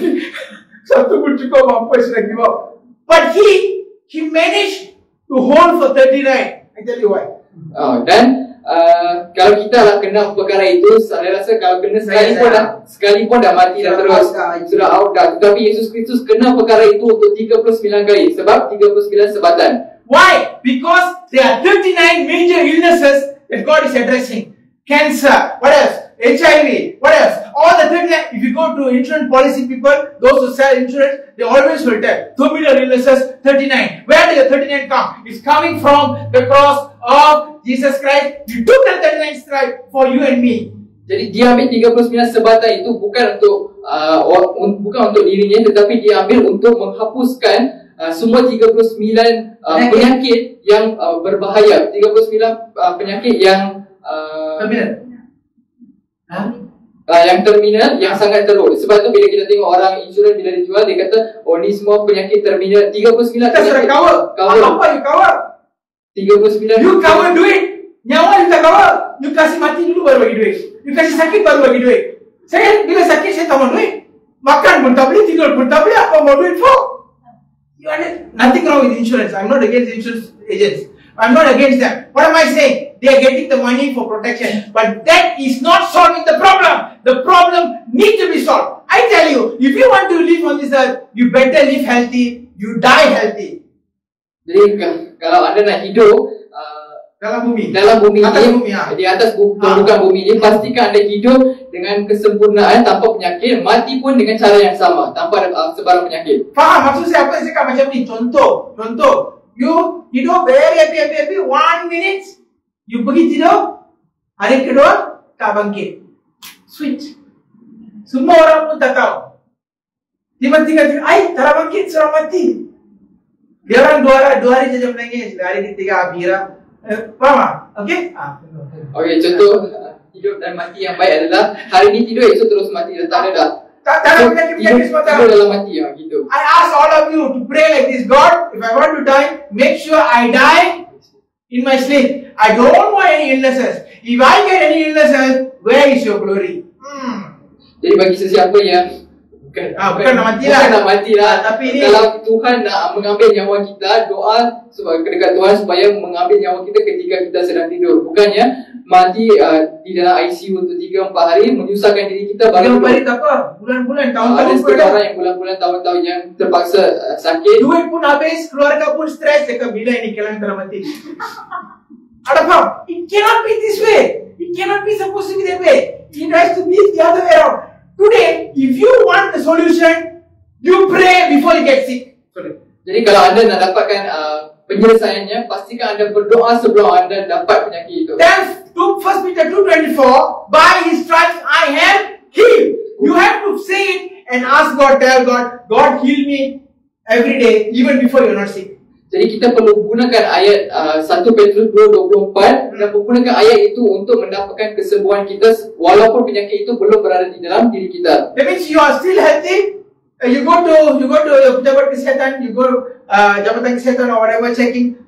Satu pun cukup, mampu sudah give up. But he managed to hold for 39. I tell you why. Dan kalau kita lah kena perkara itu, saya rasa kalau kena sekali pun dah mati dah terus, sudah out dah. Tetapi Yesus Kristus kena perkara itu untuk 39 kali, sebab 39 sebatan. Why? Because there are 39 major illnesses that God is addressing. Cancer, what else? HIV, what else? All the 39. If you go to insurance policy people, those who sell insurance, they always will tell terminal illnesses 39. Where did the 39 come? It's coming from the cross of Jesus Christ. You took the 39 stripe for you and me. Jadi dia ambil 39 sebatan itu bukan untuk dirinya, tetapi dia ambil untuk menghapuskan semua 39 penyakit yang berbahaya, 39 penyakit yang terminal. Yang terminal, yang sangat teruk. Sebab tu bila kita tengok orang insurans bila dijual, dia kata, oh ni semua penyakit terminal. 39 kita sudah cover. Apa you cover? 39 you cover duit. Nyawa you tak cover. You kasih mati dulu baru bagi duit. You kasih sakit baru bagi duit. Saya bila sakit saya tak mau duit. Makan pun tak boleh, tidur pun tak boleh, apa mau duit for? You understand? Nothing wrong with insurance. I'm not against insurance agents. I'm not against them. What am I saying? They are getting the money for protection. But that is not solving the problem. The problem needs to be solved. I tell you, if you want to live on this earth, you better live healthy, you die healthy. Jadi kalau anda nak hidup dalam bumi ini, di atas permukaan bumi ini, pastikan anda hidup dengan kesempurnaan, tanpa penyakit, mati pun dengan cara yang sama, tanpa sebarang penyakit. Faham maksud saya apa yang saya cakap macam ni? Contoh. You hidup very happy, 1 minute, you pergi tidur, hari kedua, tak bangkit. Switch. Semua orang pun tak tahu. Tiba-tiba, tak bangkit, sudah mati. Dia orang 2 hari saja menangis, hari ketiga abira. Faham? Okay? Okay, contoh hidup dan mati yang baik adalah hari ni tidur, esok terus mati. Tak ada dah. Tak ada penyakit semua tak. Tidur dalam mati gitu. I ask all of you to pray like this. God, if I want to die, make sure I die in my sleep. I don't want any illnesses. If I get any illnesses, where is your glory? Jadi bagi sesiapa yang bukan nak mati lah. Tapi ini kalau Tuhan nak mengambil nyawa kita, doa dekat Tuhan supaya mengambil nyawa kita ketika kita sedang tidur. Bukannya mati di dalam ICU untuk 3-4 hari, menyusahkan diri kita. 3-4 hari tak apa, bulan-bulan, tahun-tahun. Ada setengah orang yang bulan-bulan, tahun-tahun yang terpaksa sakit. Duit pun habis, keluarga pun stres. Dekat bila ini kelang telah mati. Ada faham? It cannot be this way. It cannot be supposed to be that way. It has to be the other way around. Today, if you want the solution, you pray before you get sick. Jadi kalau anda nak dapatkan penyelesaiannya, pastikan anda berdoa sebelum anda dapat penyakit itu. Then, 1 Peter 2:24, by His stripes I am healed. You have to say it and ask God, tell God, God heal me every day, even before you're not sick. Jadi kita perlu gunakan ayat 1 Petrus 2:24 dan menggunakan ayat itu untuk mendapatkan kesembuhan kita walaupun penyakit itu belum berada di dalam diri kita. That means you are still healthy. You go to your pejabat kesihatan, you go jabatan kesihatan or whatever, checking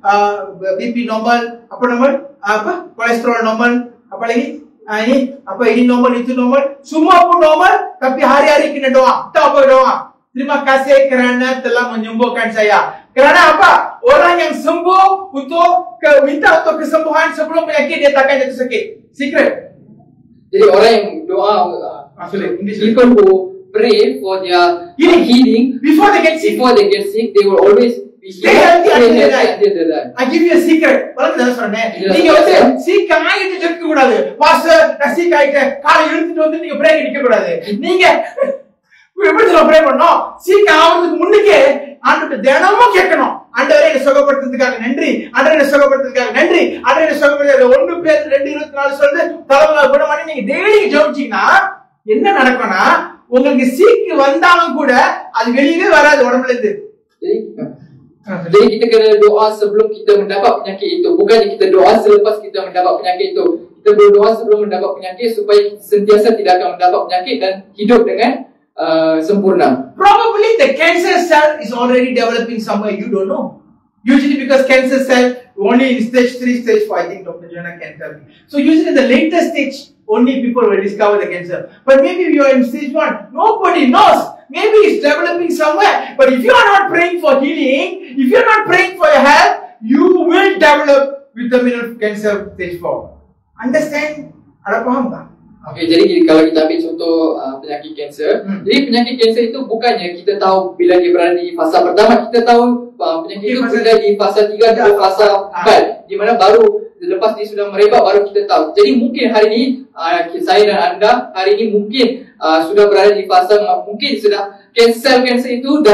BP normal, kolesterol normal, apa lagi? Ini normal, itu normal. Semua pun normal, tapi hari-hari kena doa. Tahu apa doa? Terima kasih kerana telah menyembuhkan saya. Kerana apa? Orang yang sembuh minta untuk kesembuhan sebelum penyakit dia takkan jatuh sakit. Secret. Jadi orang yang doa, people who pray for their healing before they get sick, they will always be healthy until they die. I give you a secret. What is that? நீங்க sick ஆயிட்டு ஜெபிக்க கூடாது. பாஸ்டர் நான் sick ஆயிட்டேன். காலை எழுந்திட்டு வந்து நீங்க பிரேயர் நிக்க கூடாது. நீங்க எப்படி ப்ரே பண்ணணும்? sick ஆவறதுக்கு முன்னக்கே ஆண்டவர்ட்ட தினமும் கேட்கணும். ஆண்டவரே என்னை சுகப்படுத்துறதுக்காக நன்றி. ஆண்டவரே என்னை சுகப்படுத்துறதுக்காக நன்றி. ஆண்டவரே என்னை சுகப்படுத்த 1 பேதுரு 2:24 சொல்லுது தலவல குணமானி நீங்க டெய்லி ஜெபிச்சீங்கன்னா என்ன நடக்கும்னா உங்களுக்கு சீக்கு வந்தாலும் கூட அது வெளியவே வராது உடம்புல இருந்து. Jadi kita kena doa sebelum kita mendapat penyakit itu, bukannya kita doa selepas kita mendapat penyakit itu. kita berdoa sebelum mendapat penyakit supaya kita sentiasa tidak akan mendapat penyakit dan hidup dengan sempurna. Probably the cancer cell is already developing somewhere you don't know. Usually because cancer cell only in stage 3, stage 4, I think Dr. Joanna can tell me. So usually the later stage, only people will discover the cancer. But maybe you are in stage 1, nobody knows. Maybe it's developing somewhere. But if you are not praying for healing, if you are not praying for your health, you will develop with terminal cancer stage 4. Understand? Ada paham tak? Okay, jadi kalau kita ambil contoh penyakit kanser, jadi penyakit kanser itu bukannya kita tahu bila dia berada di fasa pertama, kita tahu penyakit itu berada di fasa 3 atau fasa 4, di mana baru lepas dia sudah merebak baru kita tahu. Jadi mungkin hari ini saya dan anda hari ini mungkin sudah berada di fasa, mungkin sudah kanser itu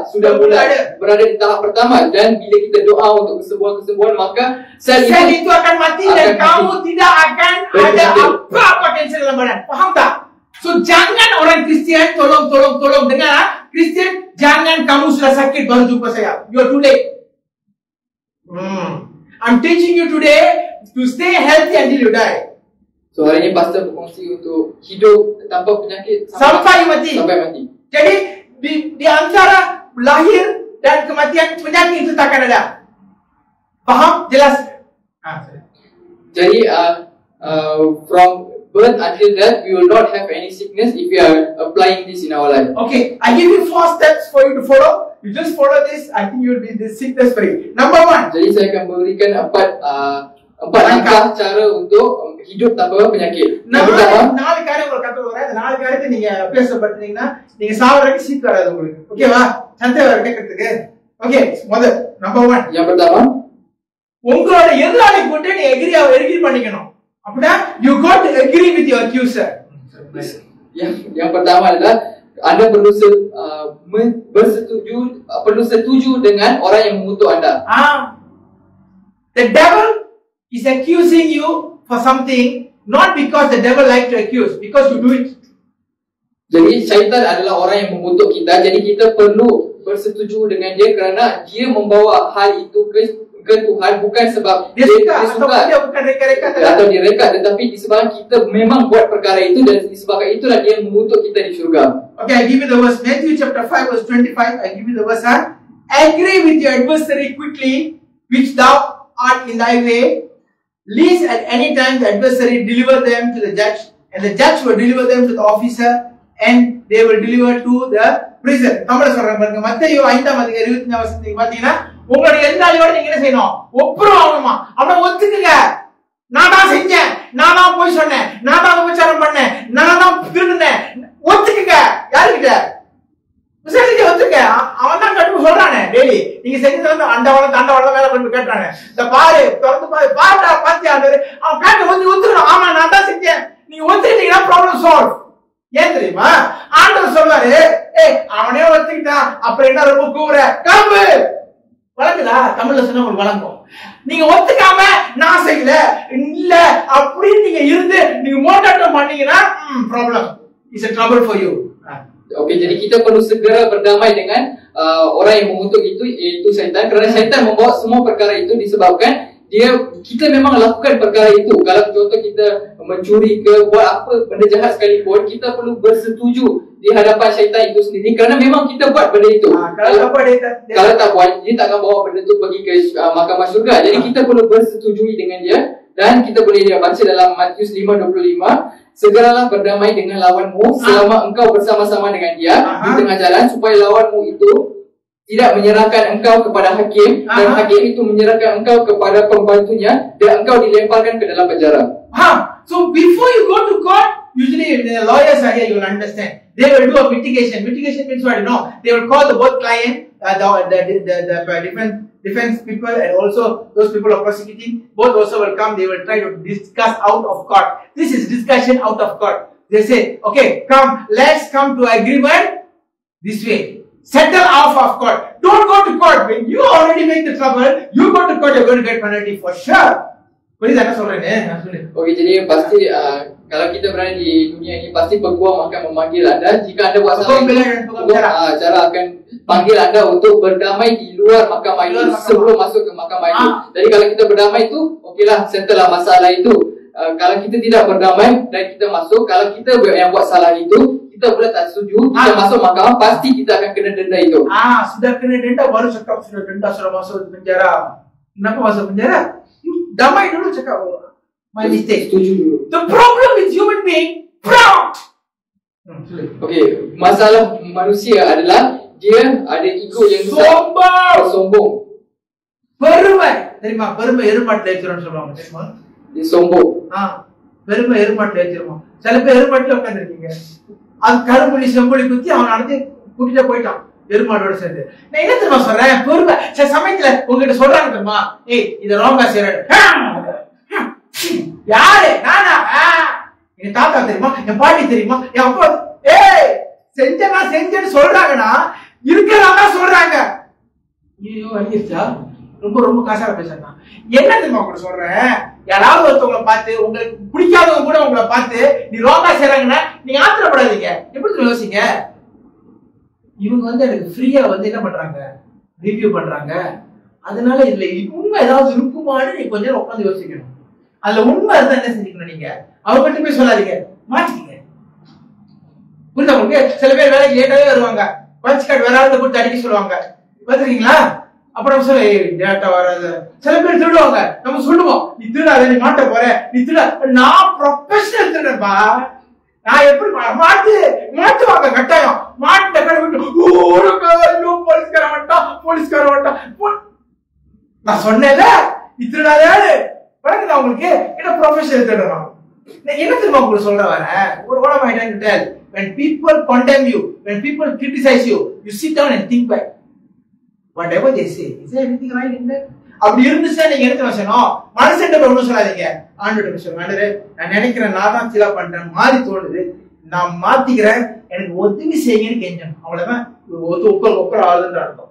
sudah mula berada di tahap pertama, dan bila kita doa untuk kesembuhan maka sel itu akan mati dan kamu tidak akan ada apa-apa kanser dalam badan. Faham tak? So jangan orang Kristian tolong dengar, Kristian jangan kamu sudah sakit baru jumpa saya. You are too late. I'm teaching you today to stay healthy until you die. So hari ini pastor berkongsi untuk hidup tanpa penyakit sampai mati. Jadi di antara lahir dan kematian penyakit itu takkan ada. Faham? Jelas? Jadi from birth until death, we will not have any sickness if we are applying this in our life. Okay, I give you 4 steps for you to follow. You just follow this, I think you will be sickness free. Number 1. Jadi saya akan berikan 4 langkah cara untuk hidup tanpa penyakit. நாலு காரியம் கத்து வரேன். இந்த 4 காரியத்தை நீங்க பேசப்பட்டீங்கன்னா நீங்க சாவற வரைக்கும் சீட் வராது உங்களுக்கு. ஓகேவா? சந்தேகம் வர கேட்கிறதுக்கு. ஓகே, முதல் நம்பர் 1. Yang pertama, உங்களோட எதிராளி கிட்ட நீ எகிரி பண்ணிக்கணும். அப்படினா you got to agree with your accuser. Yang pertama adalah anda perlu setuju dengan orang yang mengutuk anda. The devil is accusing you for something not because the devil like to accuse, because you do it. Jadi syaitan adalah orang yang mengutuk kita, jadi kita perlu bersetuju dengan dia kerana dia membawa hal itu ke Tuhan bukan sebab dia suka dia bukan reka-reka atau dia reka, tetapi disebabkan kita memang buat perkara itu dan disebabkan itulah dia mengutuk kita di syurga. Okay, I give you the verse Matthew chapter 5 verse 25. I give you the verse. Agree with your adversary quickly, which thou art in thy way, lest at any time the adversary deliver them to the judge, and the judge will deliver them to the officer, and they will deliver to the prison. தமிழ்ல சொல்றேன் பாருங்க, மத்தேயு 5ஆம் அதிகாரம் 25ஆம் வசனத்தை பாத்தீங்கன்னா, உங்களுடைய எதிராளியோட நீங்க என்ன செய்யணும்? ஒப்புரவாகணுமா? அவனை ஒத்துக்குங்க. நான் தான் செஞ்சேன், நான் தான் போய் சொன்னேன், நான் தான் விபச்சாரம் பண்ணேன், நான் தான் திருடுனேன், ஒத்துக்குங்க. யாருக்கிட்ட? விசாரிச்சு ஒத்துக்க. அவன் தான் கட்டு சொல்றானே டெய்லி, நீங்க செஞ்சது வந்து அண்டவளம் மேல கொண்டு கேட்டானே, இந்த பாரு திறந்து பாருடா பாத்தியா, அவன் கேட்டு வந்து ஒத்துக்கணும். ஆமா நான் தான் செஞ்சேன், நீங்க ஒத்துக்கிட்டீங்கன்னா ப்ராப்ளம் சால்வ். ஏன் தெரியுமா? ஆண்டவர் சொல்வாரு, அவனே ஒத்துக்கிட்டான், அப்புறம் என்ன ரொம்ப கூற காம்பு வழங்குதா? தமிழ்ல சொன்னா உங்களுக்கு வழங்கும். நீங்க ஒத்துக்காம நான் செய்யல இல்ல அப்படின்னு நீங்க இருந்து நீங்க மோட்டாட்டம் பண்ணீங்கன்னா problem is a trouble for you. Okey, jadi kita perlu segera berdamai dengan orang yang mengutuk itu, iaitu syaitan, kerana syaitan membawa semua perkara itu disebabkan kita memang lakukan perkara itu. Kalau contoh kita mencuri ke buat apa benda jahat sekalipun, kita perlu bersetuju di hadapan syaitan itu sendiri kerana memang kita buat benda itu. Kalau tak buat, dia tak akan bawa benda itu pergi ke mahkamah syurga. Jadi kita perlu bersetujui dengan dia, dan kita boleh baca dalam Matius 5:25, segeralah berdamai dengan lawanmu selama engkau bersama-sama dengan dia di tengah jalan, supaya lawanmu itu tidak menyerahkan engkau kepada hakim, dan hakim itu menyerahkan engkau kepada pembantunya, dan engkau dilemparkan ke dalam penjara. So before you go to court, usually the lawyers are here, you will understand. They will do a mitigation. Mitigation means what? They will call the both client, the defense people, and also those people are prosecuting. Both also will come. They will try to discuss out of court. This is discussion out of court. They say, okay, let's come to agreement this way. Settle off of court. Don't go to court. When you already make the trouble, you go to court, you're going to get penalty for sure. Okey, jadi pasti kalau kita berada di dunia ini, pasti peguam akan memanggil anda. Jika anda buat salah, cara akan panggil anda untuk berdamai di luar mahkamah itu sebelum masuk ke mahkamah itu. Jadi kalau kita berdamai itu, okeylah, settle lah masalah itu. kalau kita tidak berdamai dan kita masuk, kalau kita yang buat salah itu, kita pula tak setuju, kita masuk mahkamah, pasti kita akan kena denda itu. Sudah kena denda baru cakap sudah denda, sudah masuk penjara. Kenapa masuk penjara? Damai dulu cakap, my mistake. Setuju dulu. The problem is human being proud. Okay, masalah manusia adalah dia ada ego yang besar, sombong. பெருமை தெரியுமா? பெருமை எருமாட்டுல ஏற்றிரும் சொல்லுவாங்க தெரியுமா? Dia sombong. பெருமை எருமாட்டுல ஏற்றிருமா? சில பேர் எருமாட்டுல உட்காந்துருக்கீங்க, அது கரும்புலி செம்புலி குத்தி அவன் நடத்தி கூட்டிட்டு போயிட்டான் எருமாட்டோட சேர்ந்து. நான் என்ன தெரியுமா சொல்றேன்? பெருமை. சில சமயத்துல உங்ககிட்ட சொல்றாங்க தெரியுமா, ஏய் இத ராங்கா செய்யற, யாரு? நானா? என் தாத்தா தெரியுமா, என் பாட்டி தெரியுமா, என் அப்பா, ஏய் செஞ்சேன்னு சொல்றாங்கன்னா இருக்கிறாங்க சொல்றாங்க. ஐயோ வந்துருச்சா, ரொம்ப ரொம்ப காசார பேசுறா. என்ன தெரியுமா கூட சொல்றேன், யாராவது ஒருத்தவங்களை பார்த்து உங்களுக்கு பிடிக்காதவங்க கூட உங்களை பார்த்து நீ ரோங்கா செய்றாங்கன்னா நீங்க ஆத்திரப்படாதீங்க. எப்படி யோசிங்க, இவங்க வந்து எனக்கு ஃப்ரீயா வந்து என்ன பண்றாங்க, ரிவ்யூ பண்றாங்க, அதனால இதுல உண்மை ஏதாவது இருக்குமான்னு நீ கொஞ்ச நேரம் உட்காந்து யோசிக்கணும். அதுல உண்மை இருந்தா என்ன செஞ்சுக்கணும், நீங்க அவங்ககிட்ட போய் சொல்லாதீங்க, மாட்டிக்கீங்க. புரியுதா உங்களுக்கு? சில பேர் வேலைக்கு லேட்டாவே வருவாங்க, பஞ்ச் கார்டு வராத கூட்டு அடிக்க சொல்லுவாங்க, பாத்துருக்கீங்களா? அப்புறம் சொல்ல டேட்டா வராது. சில பேர் திருடுவாங்க, நம்ம சொல்லுவோம் நீ திருடாத, நீ மாட்ட போற, நீ திருட. நான் ப்ரொஃபஷனல் திருடன்பா, நான் எப்படி மாட்டுவாங்க கட்டாயம். மாட்ட போலீஸ்கார மாட்டான். நான் சொன்னேன்ல நீ திருடாதே, வணக்கம் உங்களுக்கு என்ன ப்ரொஃபஷனல் திருடணும். என்ன தெரியுமா உங்களுக்கு சொல்ற வர ஒரு what am I trying to tell? When people condemn you, when people criticize you, you sit down and think back. Whatever they say, is there anything right in that? அப்படி இருந்துச்சா நீங்க என்ன செய்யணும், மனசென்ட ஒன்றும் சொல்லாதீங்க, ஆண்டவர்கிட்ட சொல்லுங்க, ஆண்டவரே நான் நினைக்கிறேன் நான் தான் சிலா பண்றேன் மாதிரி தோணுது, நான் மாத்திக்கிறேன், எனக்கு உதவி செய்யுங்கன்னு கெஞ்சணும். அவ்வளவுதான் ஒப்பர் ஆளுன்ற அர்த்தம்.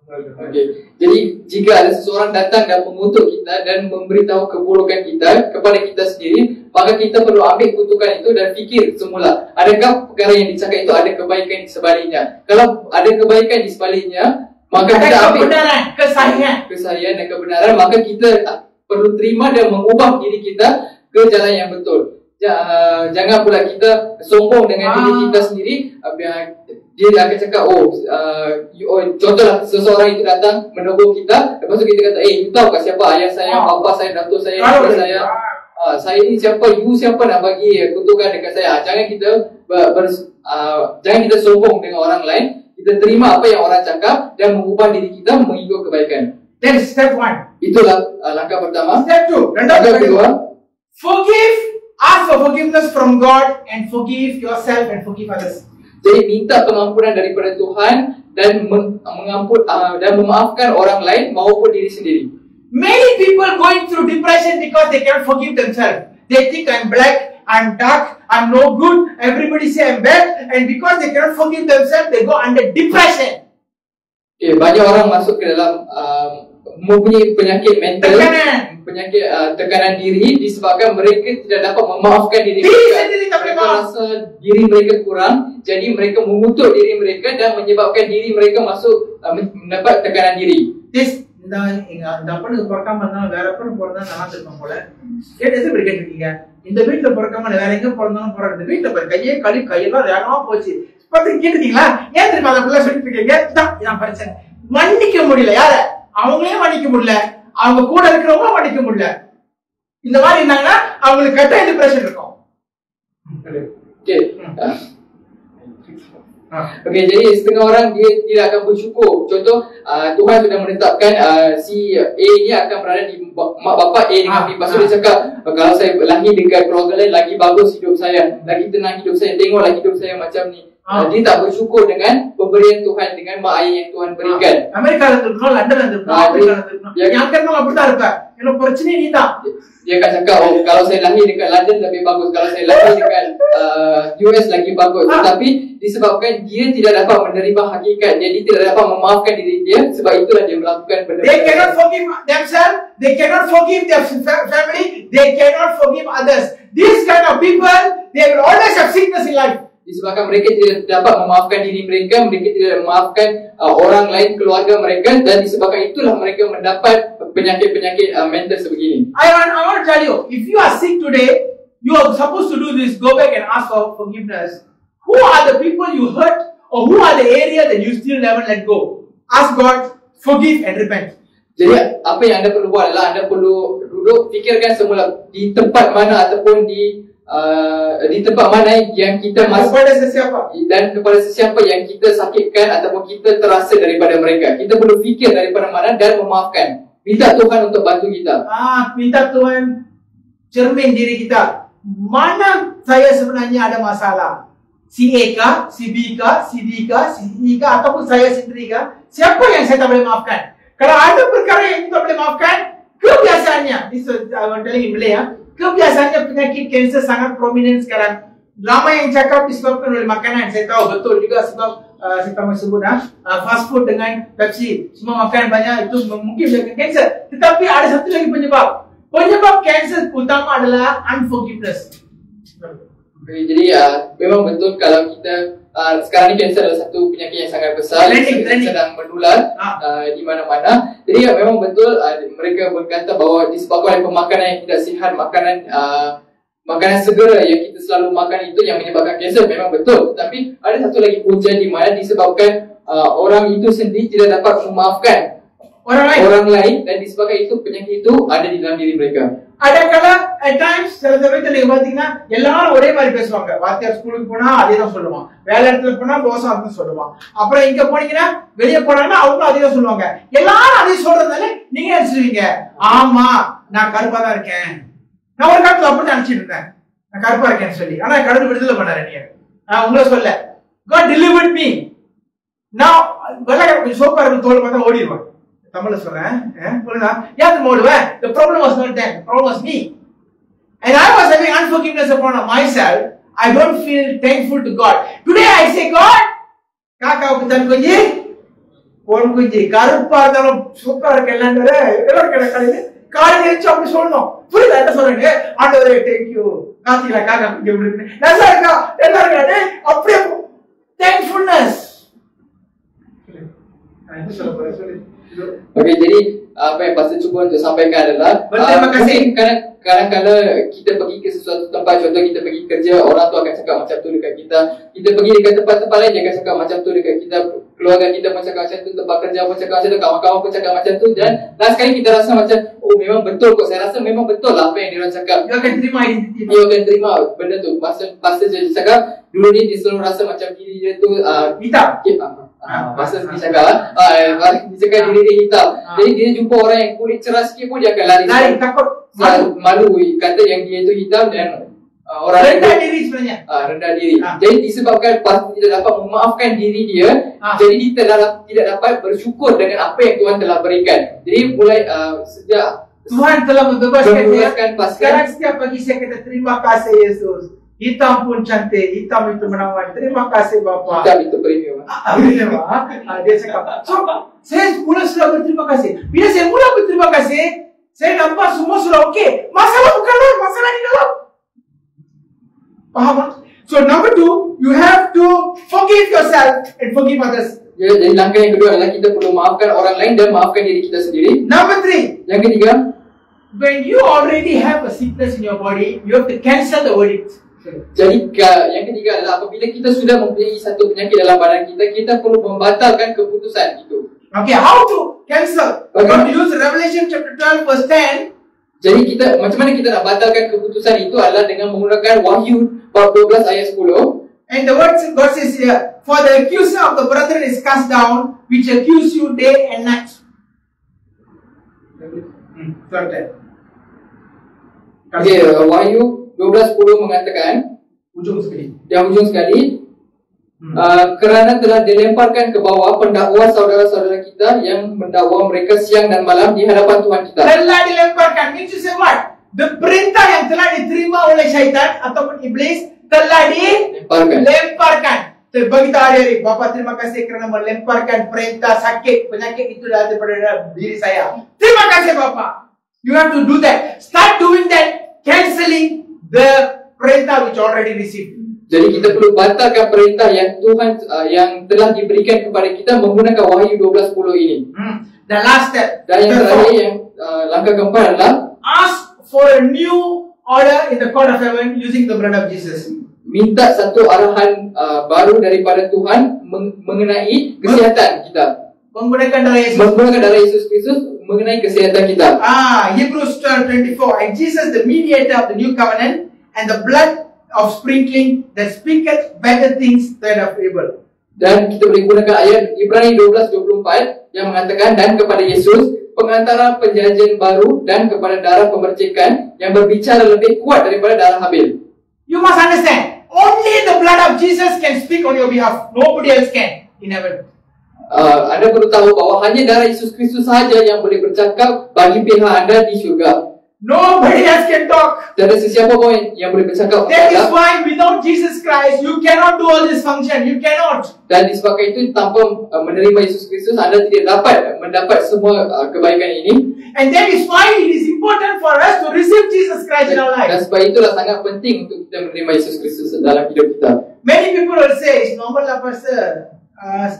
Okay. Jadi jika ada seseorang datang dan mengutuk kita dan memberitahu keburukan kita kepada kita sendiri, maka kita perlu ambil kutukan itu dan fikir semula, adakah perkara yang dicakap itu ada kebaikan di sebaliknya. Kalau ada kebaikan di sebaliknya, maka kita ambil kebenaran, kesahihan dan kebenaran, maka kita perlu terima dan mengubah diri kita ke jalan yang betul. Jangan pula kita sombong dengan diri kita sendiri. Dia akan cakap, contohlah seseorang itu datang menegur kita, lepas tu kita kata, you tahu tak siapa ayah saya, bapa saya, datuk saya, ibu saya, saya ni siapa, you siapa nak bagi kutukan dekat saya. Jangan kita jangan kita sombong dengan orang lain. Kita terima apa yang orang cakap dan mengubah diri kita mengikut kebaikan. Then step 1. Itulah langkah pertama. Step 2. Langkah kedua, forgive, ask for forgiveness from God and forgive yourself and forgive others. Jadi minta pengampunan daripada Tuhan dan dan memaafkan orang lain maupun diri sendiri. Many people going through depression because they cannot forgive themselves. They think I'm black, I'm dark, I'm no good, everybody say I'm bad, and because they cannot forgive themselves, they go under depression. Okay, banyak orang masuk ke dalam mempunyai penyakit mental, penyakit tekanan diri disebabkan mereka tidak dapat memaafkan diri mereka. Mereka rasa diri mereka kurang, jadi mereka mengutuk diri mereka dan menyebabkan diri mereka masuk mendapat tekanan diri. இந்த அப்பனுக்கு பிறக்காம இருந்தாலும் வேற அப்பனுக்கு பிறந்தா நல்லா இருப்பான் போல. கேட்டு எப்படி கேட்டிருக்கீங்க, இந்த வீட்டுல பிறக்காம வேற எங்க பிறந்தாலும் பிறகு இந்த வீட்டுல பிற கையெல்லாம் வேகமா போச்சு பார்த்து கேட்டுட்டீங்களா? ஏன் தெரியுமா அதை பிள்ளை சொல்லிட்டு இருக்கீங்க? நான் பிரச்சனை மன்னிக்க முடியல, யார அவங்களே மன்னிக்க முடியல, அவங்க கூட இருக்கிறவங்க மன்னிக்க முடியல. இந்த மாதிரி இருந்தாங்கன்னா அவங்களுக்கு கட்டாய டிப்ரெஷன் இருக்கும். Okey, jadi setengah orang dia tidak akan bersyukur. Contoh, Tuhan sudah menetapkan si A ni akan berada di mak bapak A dengan B. Lepas tu dia cakap, kalau saya lahir dekat keluarga lain, lagi bagus hidup saya, lagi tenang hidup saya, tengoklah hidup saya macam ni. Dia tak bersyukur dengan pemberian Tuhan, dengan mak ayah yang Tuhan berikan. Amerika இருக்கணும், லண்டன்ல இருக்கணும், ஆப்பிரிக்கால இருக்கணும், yang akan அப்படிதான் இருப்ப. எனக்கு பிரச்சனை நீ தான். Dia akan cakap, kalau saya lahir dekat London lebih bagus, kalau saya lahir dekat US lagi bagus. Tetapi disebabkan dia tidak dapat menerima hakikat, dia tidak dapat memaafkan diri dia, sebab itulah dia melakukan benda. They cannot forgive themselves, they cannot forgive their family, they cannot forgive others. These kind of people, they will always have sickness in life. disebabkan mereka tidak dapat memaafkan diri mereka tidak memaafkan orang lain, keluarga mereka, dan disebabkan itulah mereka mendapat penyakit-penyakit mental sebegini. I want to tell you, if you are sick today, you are supposed to do this, go back and ask for forgiveness. Who are the people you hurt, or who are the area that you still never let go? Ask God, forgive and repent. Jadi apa yang anda perlu buat adalah anda perlu duduk fikirkan semula di tempat mana ataupun di tempat mana yang kita Kepada sesiapa? dan kepada sesiapa yang kita sakitkan ataupun kita terasa daripada mereka. Kita perlu fikir daripada mana dan memaafkan. Minta Tuhan untuk bantu kita. Minta Tuhan cermin diri kita. Mana saya sebenarnya ada masalah? Si A kah? Si B kah? Si D kah? Si E kah? Ataupun saya sendiri kah? Siapa yang saya tak boleh maafkan? Kalau ada perkara yang kita boleh maafkan, kebiasaannya, this is I want telling in Malay ya. Kebiasaannya penyakit kanser sangat prominent sekarang. Ramai yang cakap disebabkan oleh makanan. Saya tahu betul juga sebab saya tak mahu sebut fast food dengan Pepsi. Semua makan banyak itu mungkin menyebabkan kanser. Tetapi ada satu lagi penyebab. Penyebab kanser utama adalah unforgiveness. Jadi memang betul kalau kita sekarang ni kanser adalah satu penyakit yang sangat besar yang sedang menular di mana-mana. Jadi memang betul mereka berkata bahawa disebabkan oleh pemakanan yang tidak sihat, makanan segera yang kita selalu makan itu yang menyebabkan kanser. Memang betul. Tetapi ada satu lagi punca di mana disebabkan orang itu sendiri tidak dapat memaafkan orang lain dan disebabkan itu penyakit itu ada di dalam diri mereka. Ada kala at times சில சமயத்துல நீங்க பாத்தீங்கன்னா எல்லாரும் ஒரே மாதிரி பேசுவாங்க. வாத்தியார் ஸ்கூலுக்கு போனா அதே தான் சொல்லுவான், வேலை இடத்துல போனா தோசை அர்த்தம் சொல்லுவான், அப்புறம் இங்க போனீங்கன்னா வெளியே போனாங்கன்னா அவங்களும் அதே தான் சொல்லுவாங்க. எல்லாரும் அதே சொல்றதுனால நீங்க என்ன சொல்லுவீங்க? ஆமா நான் கருப்பா தான் இருக்கேன். நான் ஒரு காலத்துல அப்படி நினைச்சிட்டு இருந்தேன், நான் கருப்பா இருக்கேன்னு சொல்லி. ஆனா கடவுள் விடுதலை பண்ணாரு. நீங்க உங்களை சொல்ல God delivered me. நான் வெள்ளக்கார கொஞ்சம் சோப்பா இருக்கு தோல் பார்த்தா ஓடிடுவான். தமிழ்ல சொல்றேன், யாரு ஓடுவேன்? The problem was not them, the problem was me. And I was having unforgiveness upon myself. I don't feel thankful to God. Today I say, God, காக்காவுக்கு தன் குஞ்சு பொன் குஞ்சு கருப்பா இருந்தாலும் சூப்பரா இருக்கு எல்லாம் காலையில் எழுச்சு அப்படி சொல்லணும். புரியுதா என்ன சொல்றீங்க? ஆண்டவரே தேங்க்யூ, காத்தில காக்கா குஞ்சு எப்படி இருக்கு, நல்லா இருக்கா, நல்லா இருக்கா, அப்படியே தேங்க்ஃபுல்னஸ். என்ன சொல்ல போறேன் சொல்லு. Okey, jadi apa yang Pastor cuba untuk sampaikan adalah terima kasih. Kadang-kadang kita pergi ke sesuatu tempat, contoh kita pergi kerja, orang tu akan cakap macam tu dekat kita. Kita pergi dekat tempat-tempat lain, dia akan cakap macam tu dekat kita. Keluarga kita pun cakap macam tu, tempat kerja pun cakap macam tu, kawan-kawan pun cakap macam tu. Dan last sekali kita rasa macam, oh memang betul kot. Saya rasa memang betul lah apa yang dia orang cakap. Dia akan terima identiti. Dia akan terima benda tu. Pastor je cakap, dulu ni dia selalu rasa macam diri dia tu hitam. Pastor ni cakap dia cakap diri dia hitam. Jadi dia jumpa orang yang kulit cerah sikit pun dia akan lari takut, malu kata yang dia itu hitam dan orang rendah diri sebenarnya. Rendah diri. Jadi disebabkan pastor tidak dapat memaafkan diri dia, jadi dia tidak dapat bersyukur dengan apa yang Tuhan telah berikan. Jadi mulai sejak Tuhan telah membebaskan dia, pastor, sekarang setiap pagi saya kata terima kasih Yesus. Hitam pun cantik, hitam itu menawan. Terima kasih Bapa. Hitam itu premium. Dia cakap, so saya mula sudah berterima kasih. Bila saya mula berterima kasih, saya nampak semua sudah okey. Masalah bukan luar, masalah di dalam. Faham? So number 2, you have to forgive yourself and forgive others. Jadi langkah yang kedua adalah kita perlu maafkan orang lain dan maafkan diri kita sendiri. Number 3, yang ketiga, when you already have a sickness in your body, you have to cancel the verdict. Jadi yang ketiga adalah apabila kita sudah mempunyai satu penyakit dalam badan kita, kita perlu membatalkan keputusan itu. Okay, how to cancel? We're going to use Revelation chapter 12 verse 10. Jadi kita macam mana kita nak batalkan keputusan itu adalah dengan menggunakan Wahyu 12 ayat 10. And the word God says here, for the accuser of the brethren is cast down, which accuse you day and night. Okay, Wahyu 12:10 mengatakan ujung sekali. Yang ujung sekali, kerana telah dilemparkan ke bawah pendakwa saudara-saudara kita yang mendakwa mereka siang dan malam di hadapan Tuhan kita. Telah dilemparkan, means to say what? The perintah yang telah diterima oleh syaitan ataupun iblis telah dilemparkan. Bagi kita hari-hari, Bapa terima kasih kerana melemparkan perintah sakit, penyakit itu daripada diri saya. Terima kasih Bapa. You have to do that. Start doing that, cancelling the perintah which already received. Jadi kita perlu batalkan perintah yang Tuhan yang telah diberikan kepada kita menggunakan Wahyu 12:10 ini. The last step. Dan yang terakhir yang langkah keempat adalah Ask for a new order in the court of heaven using the blood of Jesus. minta satu arahan baru daripada Tuhan mengenai kesihatan kita. Menggunakan darah Yesus. Menggunakan darah Yesus Kristus mengenai kesihatan kita. Hebrews 12:24. And Jesus, the mediator of the new covenant, and the blood of sprinkling that speaketh better things than of Abel. Dan kita boleh gunakan ayat Ibrani 12:24 yang mengatakan, dan kepada Yesus pengantara perjanjian baru dan kepada darah pembercikan yang berbicara lebih kuat daripada darah Habil. You must understand, only the blood of Jesus can speak on your behalf. Nobody else can in heaven. Anda perlu tahu bahawa hanya darah Yesus Kristus sahaja yang boleh bercakap bagi pihak anda di syurga. Nobody else can talk. Tidak ada sesiapa pun yang boleh bercakap. That is why without Jesus Christ, you cannot do all this function. You cannot. Dan disebabkan itu, tanpa menerima Yesus Kristus, anda tidak dapat mendapat semua kebaikan ini. And that is why it is important for us to receive Jesus Christ in our Dan life. sebab itulah sangat penting untuk kita menerima Yesus Kristus dalam hidup kita. Many people will say, it's normal lah, Pastor.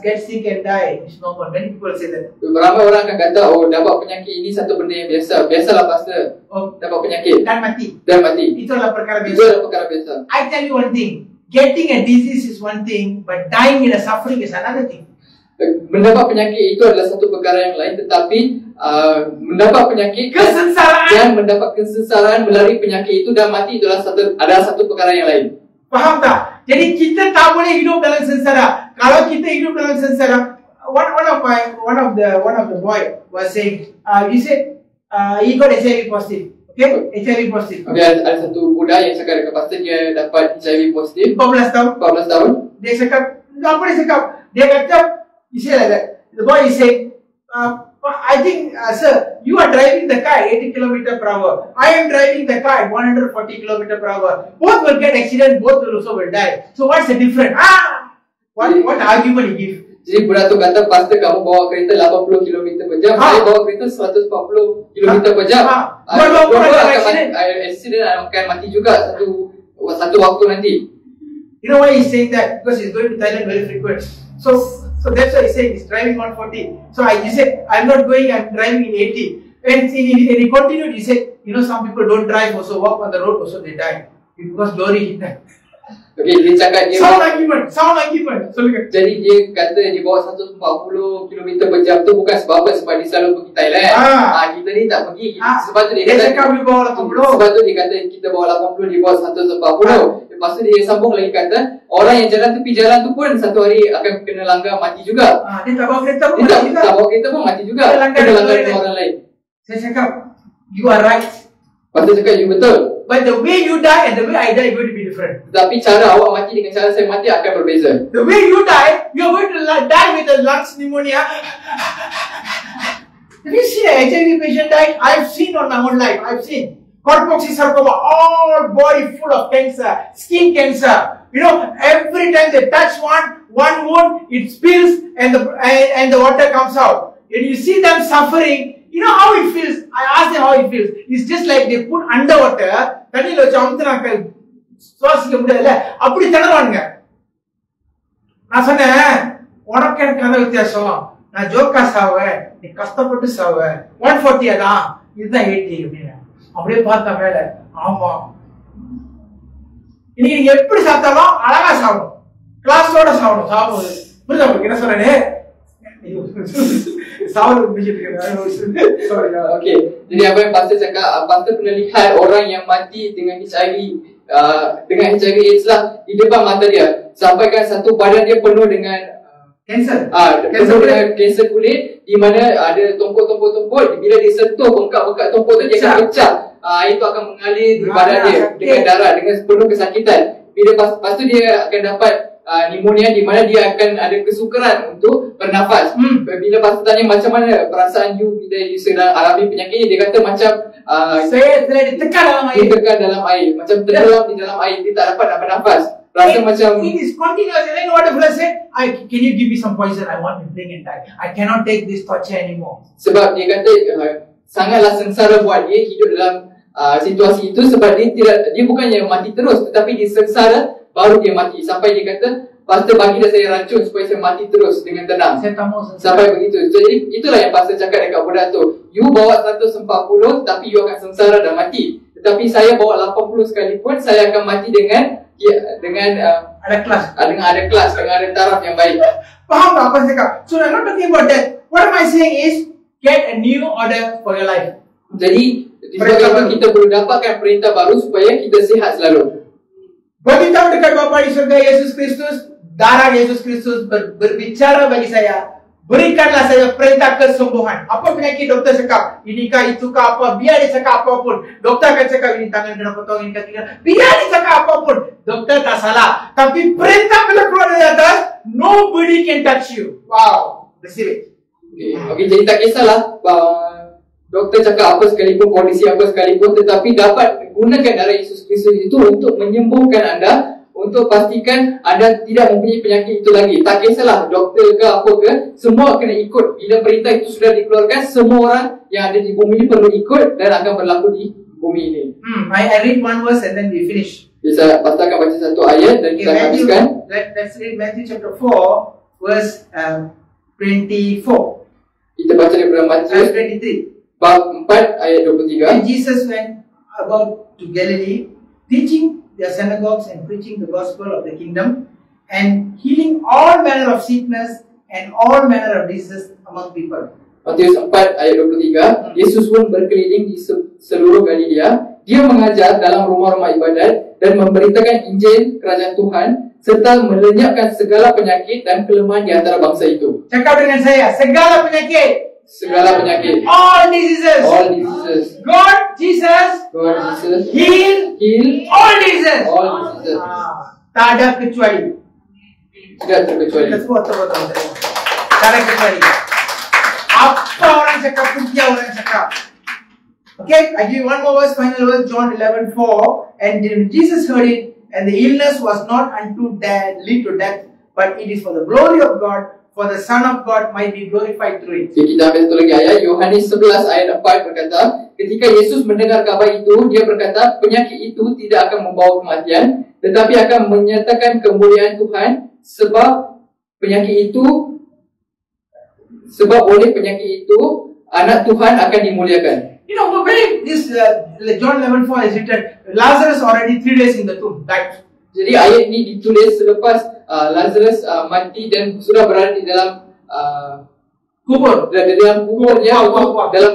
Get sick and die. It's normal. Many people say that. Beberapa orang akan kata, oh, dapat penyakit ini satu benda yang biasa. Biasalah pastor, dapat penyakit Dan mati. dan mati. Itulah perkara Itu biasa. adalah perkara biasa. I tell you one thing. Getting a disease is one thing, but dying in a suffering is another thing. Mendapat penyakit itu adalah satu perkara yang lain, tetapi mendapat penyakit Kesengsaraan. dan mendapat kesengsaraan melalui penyakit itu dan mati itu adalah satu perkara yang lain. Faham tak? Jadi kita tak boleh hidup dalam sengsara. Kalau kita hidup dalam sengsara, one of the boy was saying, he said, he got HIV positive. Okay, HIV positive. Okay, ada satu budak yang cakap dekat pastor dia dapat HIV positif 14 tahun. 14 tahun. Dia cakap, apa dia cakap? Dia kata, he said like that. The boy is saying, I think, sir, you are driving the car at 80 km/h. I am driving the car at 140 km/h. Both will get accident, both will also will die. So what's the difference? What argument he give? Jadi budak tu kata, pastor kamu bawa kereta 80 km per jam, saya bawa kereta 140 km per jam. Dua-dua akan accident akan mati juga satu waktu nanti. You know why he's saying that? Because he's going to Thailand very frequent. So that's why he's saying he's driving 140. So he said, I'm not going, I'm driving in 80. And he continued, he said, you know, some people don't drive also, walk on the road also, they die. Because glory hit them. Okay, dia cakap dia Sound argument. jadi dia kata dia bawa 140 km per jam tu bukan sebab apa, sebab dia selalu pergi Thailand. Kita ni tak pergi. Sebab tu dia cakap dia bawa 80. Sebab tu dia kata kita bawa 80, dia bawa 140. Lepas tu dia sambung lagi kata, orang yang jalan tepi jalan tu pun satu hari akan kena langgar mati juga. Dia tak bawa kereta pun Dia mati juga. tak bawa kereta pun mati juga. Kena langgar dengan orang lain. Saya cakap, you are right. Lepas tu cakap, you betul. But the way you die and the way I die is going to be different. Tetapi cara awak mati dengan cara saya mati akan berbeza. The way you die, you are going to die with a lungs pneumonia. Have you seen an HIV patient die? I've seen on my own life. I've seen. Corpoxy sarcoma, all body full of cancer, skin cancer. You know, every time they touch one wound, it spills and the water comes out. And you see them suffering. You know how it feels? I asked them how it feels. It's just like they put underwater. தண்ணில வச்சு அமுத்துனாக்க சுவாசிக்க முடியல. அப்படி திணறானுங்க. நான் சொன்னேன், உனக்கு எனக்கு அந்த வித்தியாசம். நான் ஜோக்கா சாவேன், நீ கஷ்டப்பட்டு சாவ. 140 தான், இதுதான் 80 அப்படின்னு. அப்படியே பார்த்தா மேல, ஆமா. இன்னைக்கு நீங்க எப்படி சாப்பிட்டாலும் அழகா சாப்பிடும். கிளாஸோட சாப்பிடும். சாப்பிடுது. புரியுதா உங்களுக்கு என்ன சொல்றேன்னு? Okay, jadi apa yang pastor cakap, pastor pernah lihat orang yang mati dengan HIV AIDS lah di depan mata dia, sampaikan satu badan dia penuh dengan kanser, penuh dengan kanser kulit, di mana ada tumpuk-tumpuk. Bila dia sentuh bengkak-bengkak tumpuk tu, dia akan pecah. Itu akan mengalir di badan dia dengan darah, dengan penuh kesakitan. Bila lepas tu dia akan dapat pneumonia, di mana dia akan ada kesukaran untuk bernafas. Bila pastor tanya macam mana perasaan you bila you sedang alami penyakit ni, dia kata macam saya telah ditekan dalam air, macam tenggelam di dalam air, dia tak dapat nak bernafas. Rasa macam it is continuous. And then what the fellow said, can you give me some poison? I want to drink and die. I cannot take this torture anymore. Sebab dia kata sangatlah sengsara buat dia hidup dalam situasi itu, sebab dia bukannya mati terus, tetapi dia sengsara baru dia mati. Sampai dia kata, pastor bagi dah saya racun supaya saya mati terus dengan tenang. Saya tak mau selesai. Sampai begitu. Jadi itulah yang pastor cakap dekat budak tu. You bawa 140 tapi you akan sengsara dan mati. Tetapi saya bawa 80 sekalipun, saya akan mati dengan Ada kelas. dengan ada kelas, dengan ada taraf yang baik. Faham tak apa saya cakap? So I'm not talking about that. What am I saying is, get a new order for your life. Jadi disebabkan kita perlu dapatkan perintah baru supaya kita sihat selalu. Bagi tahu dekat Bapa di surga Yesus Kristus, darah Yesus Kristus berbicara bagi saya. Berikanlah saya perintah kesembuhan. Apa penyakit doktor cakap? Inikah, itukah, apa? Biar dia cakap apapun. Doktor akan cakap ini tangan kena potong, ini kaki kena. Biar dia cakap apapun. Doktor tak salah. Tapi perintah bila keluar dari atas, nobody can touch you. Wow. Receive it. Okey, jadi tak kisahlah doktor cakap apa sekalipun, kondisi apa sekalipun, tetapi dapat gunakan darah Yesus Kristus itu untuk menyembuhkan anda, untuk pastikan anda tidak mempunyai penyakit itu lagi. Tak kisahlah doktor ke apa ke, semua kena ikut. Bila perintah itu sudah dikeluarkan, semua orang yang ada di bumi ini perlu ikut dan akan berlaku di bumi ini. I read one verse and then we finish. Bisa pastor akan baca satu ayat dan kita habiskan. Let's read Matthew chapter 4 verse 24. Kita baca daripada Matius 23. bab 4 ayat 23. And Jesus went about to Galilee, teaching their synagogues and preaching the gospel of the kingdom, and healing all manner of sickness and all manner of diseases among people. Matius 4 ayat 23. Yesus pun berkeliling di seluruh Galilea. Dia mengajar dalam rumah-rumah ibadat dan memberitakan Injil kerajaan Tuhan serta melenyapkan segala penyakit dan kelemahan di antara bangsa itu. Cakap dengan saya, segala penyakit. Segala penyakit. All diseases. All diseases. God, Jesus, heal all diseases. All diseases. Tak ada kecuali. Tidak terkecuali. Betul. Tak ada kecuali. Apa orang cakap pun dia orang cakap. Okay, I give you one more verse, final verse, John 11:4. And Jesus heard it, and the illness was not unto death, lead to death, but it is for the glory of God, for the Son of God might be glorified through it. Okay, kita ambil satu lagi ayat. Yohanes 11 ayat 4 berkata, ketika Yesus mendengar kabar itu, dia berkata, penyakit itu tidak akan membawa kematian, tetapi akan menyatakan kemuliaan Tuhan, sebab oleh penyakit itu anak Tuhan akan dimuliakan. You know, when this John 11:4 is written, Lazarus already 3 days in the tomb, died. Jadi ayat ini ditulis selepas Lazarus mati dan sudah berada di dalam kubur. Dalam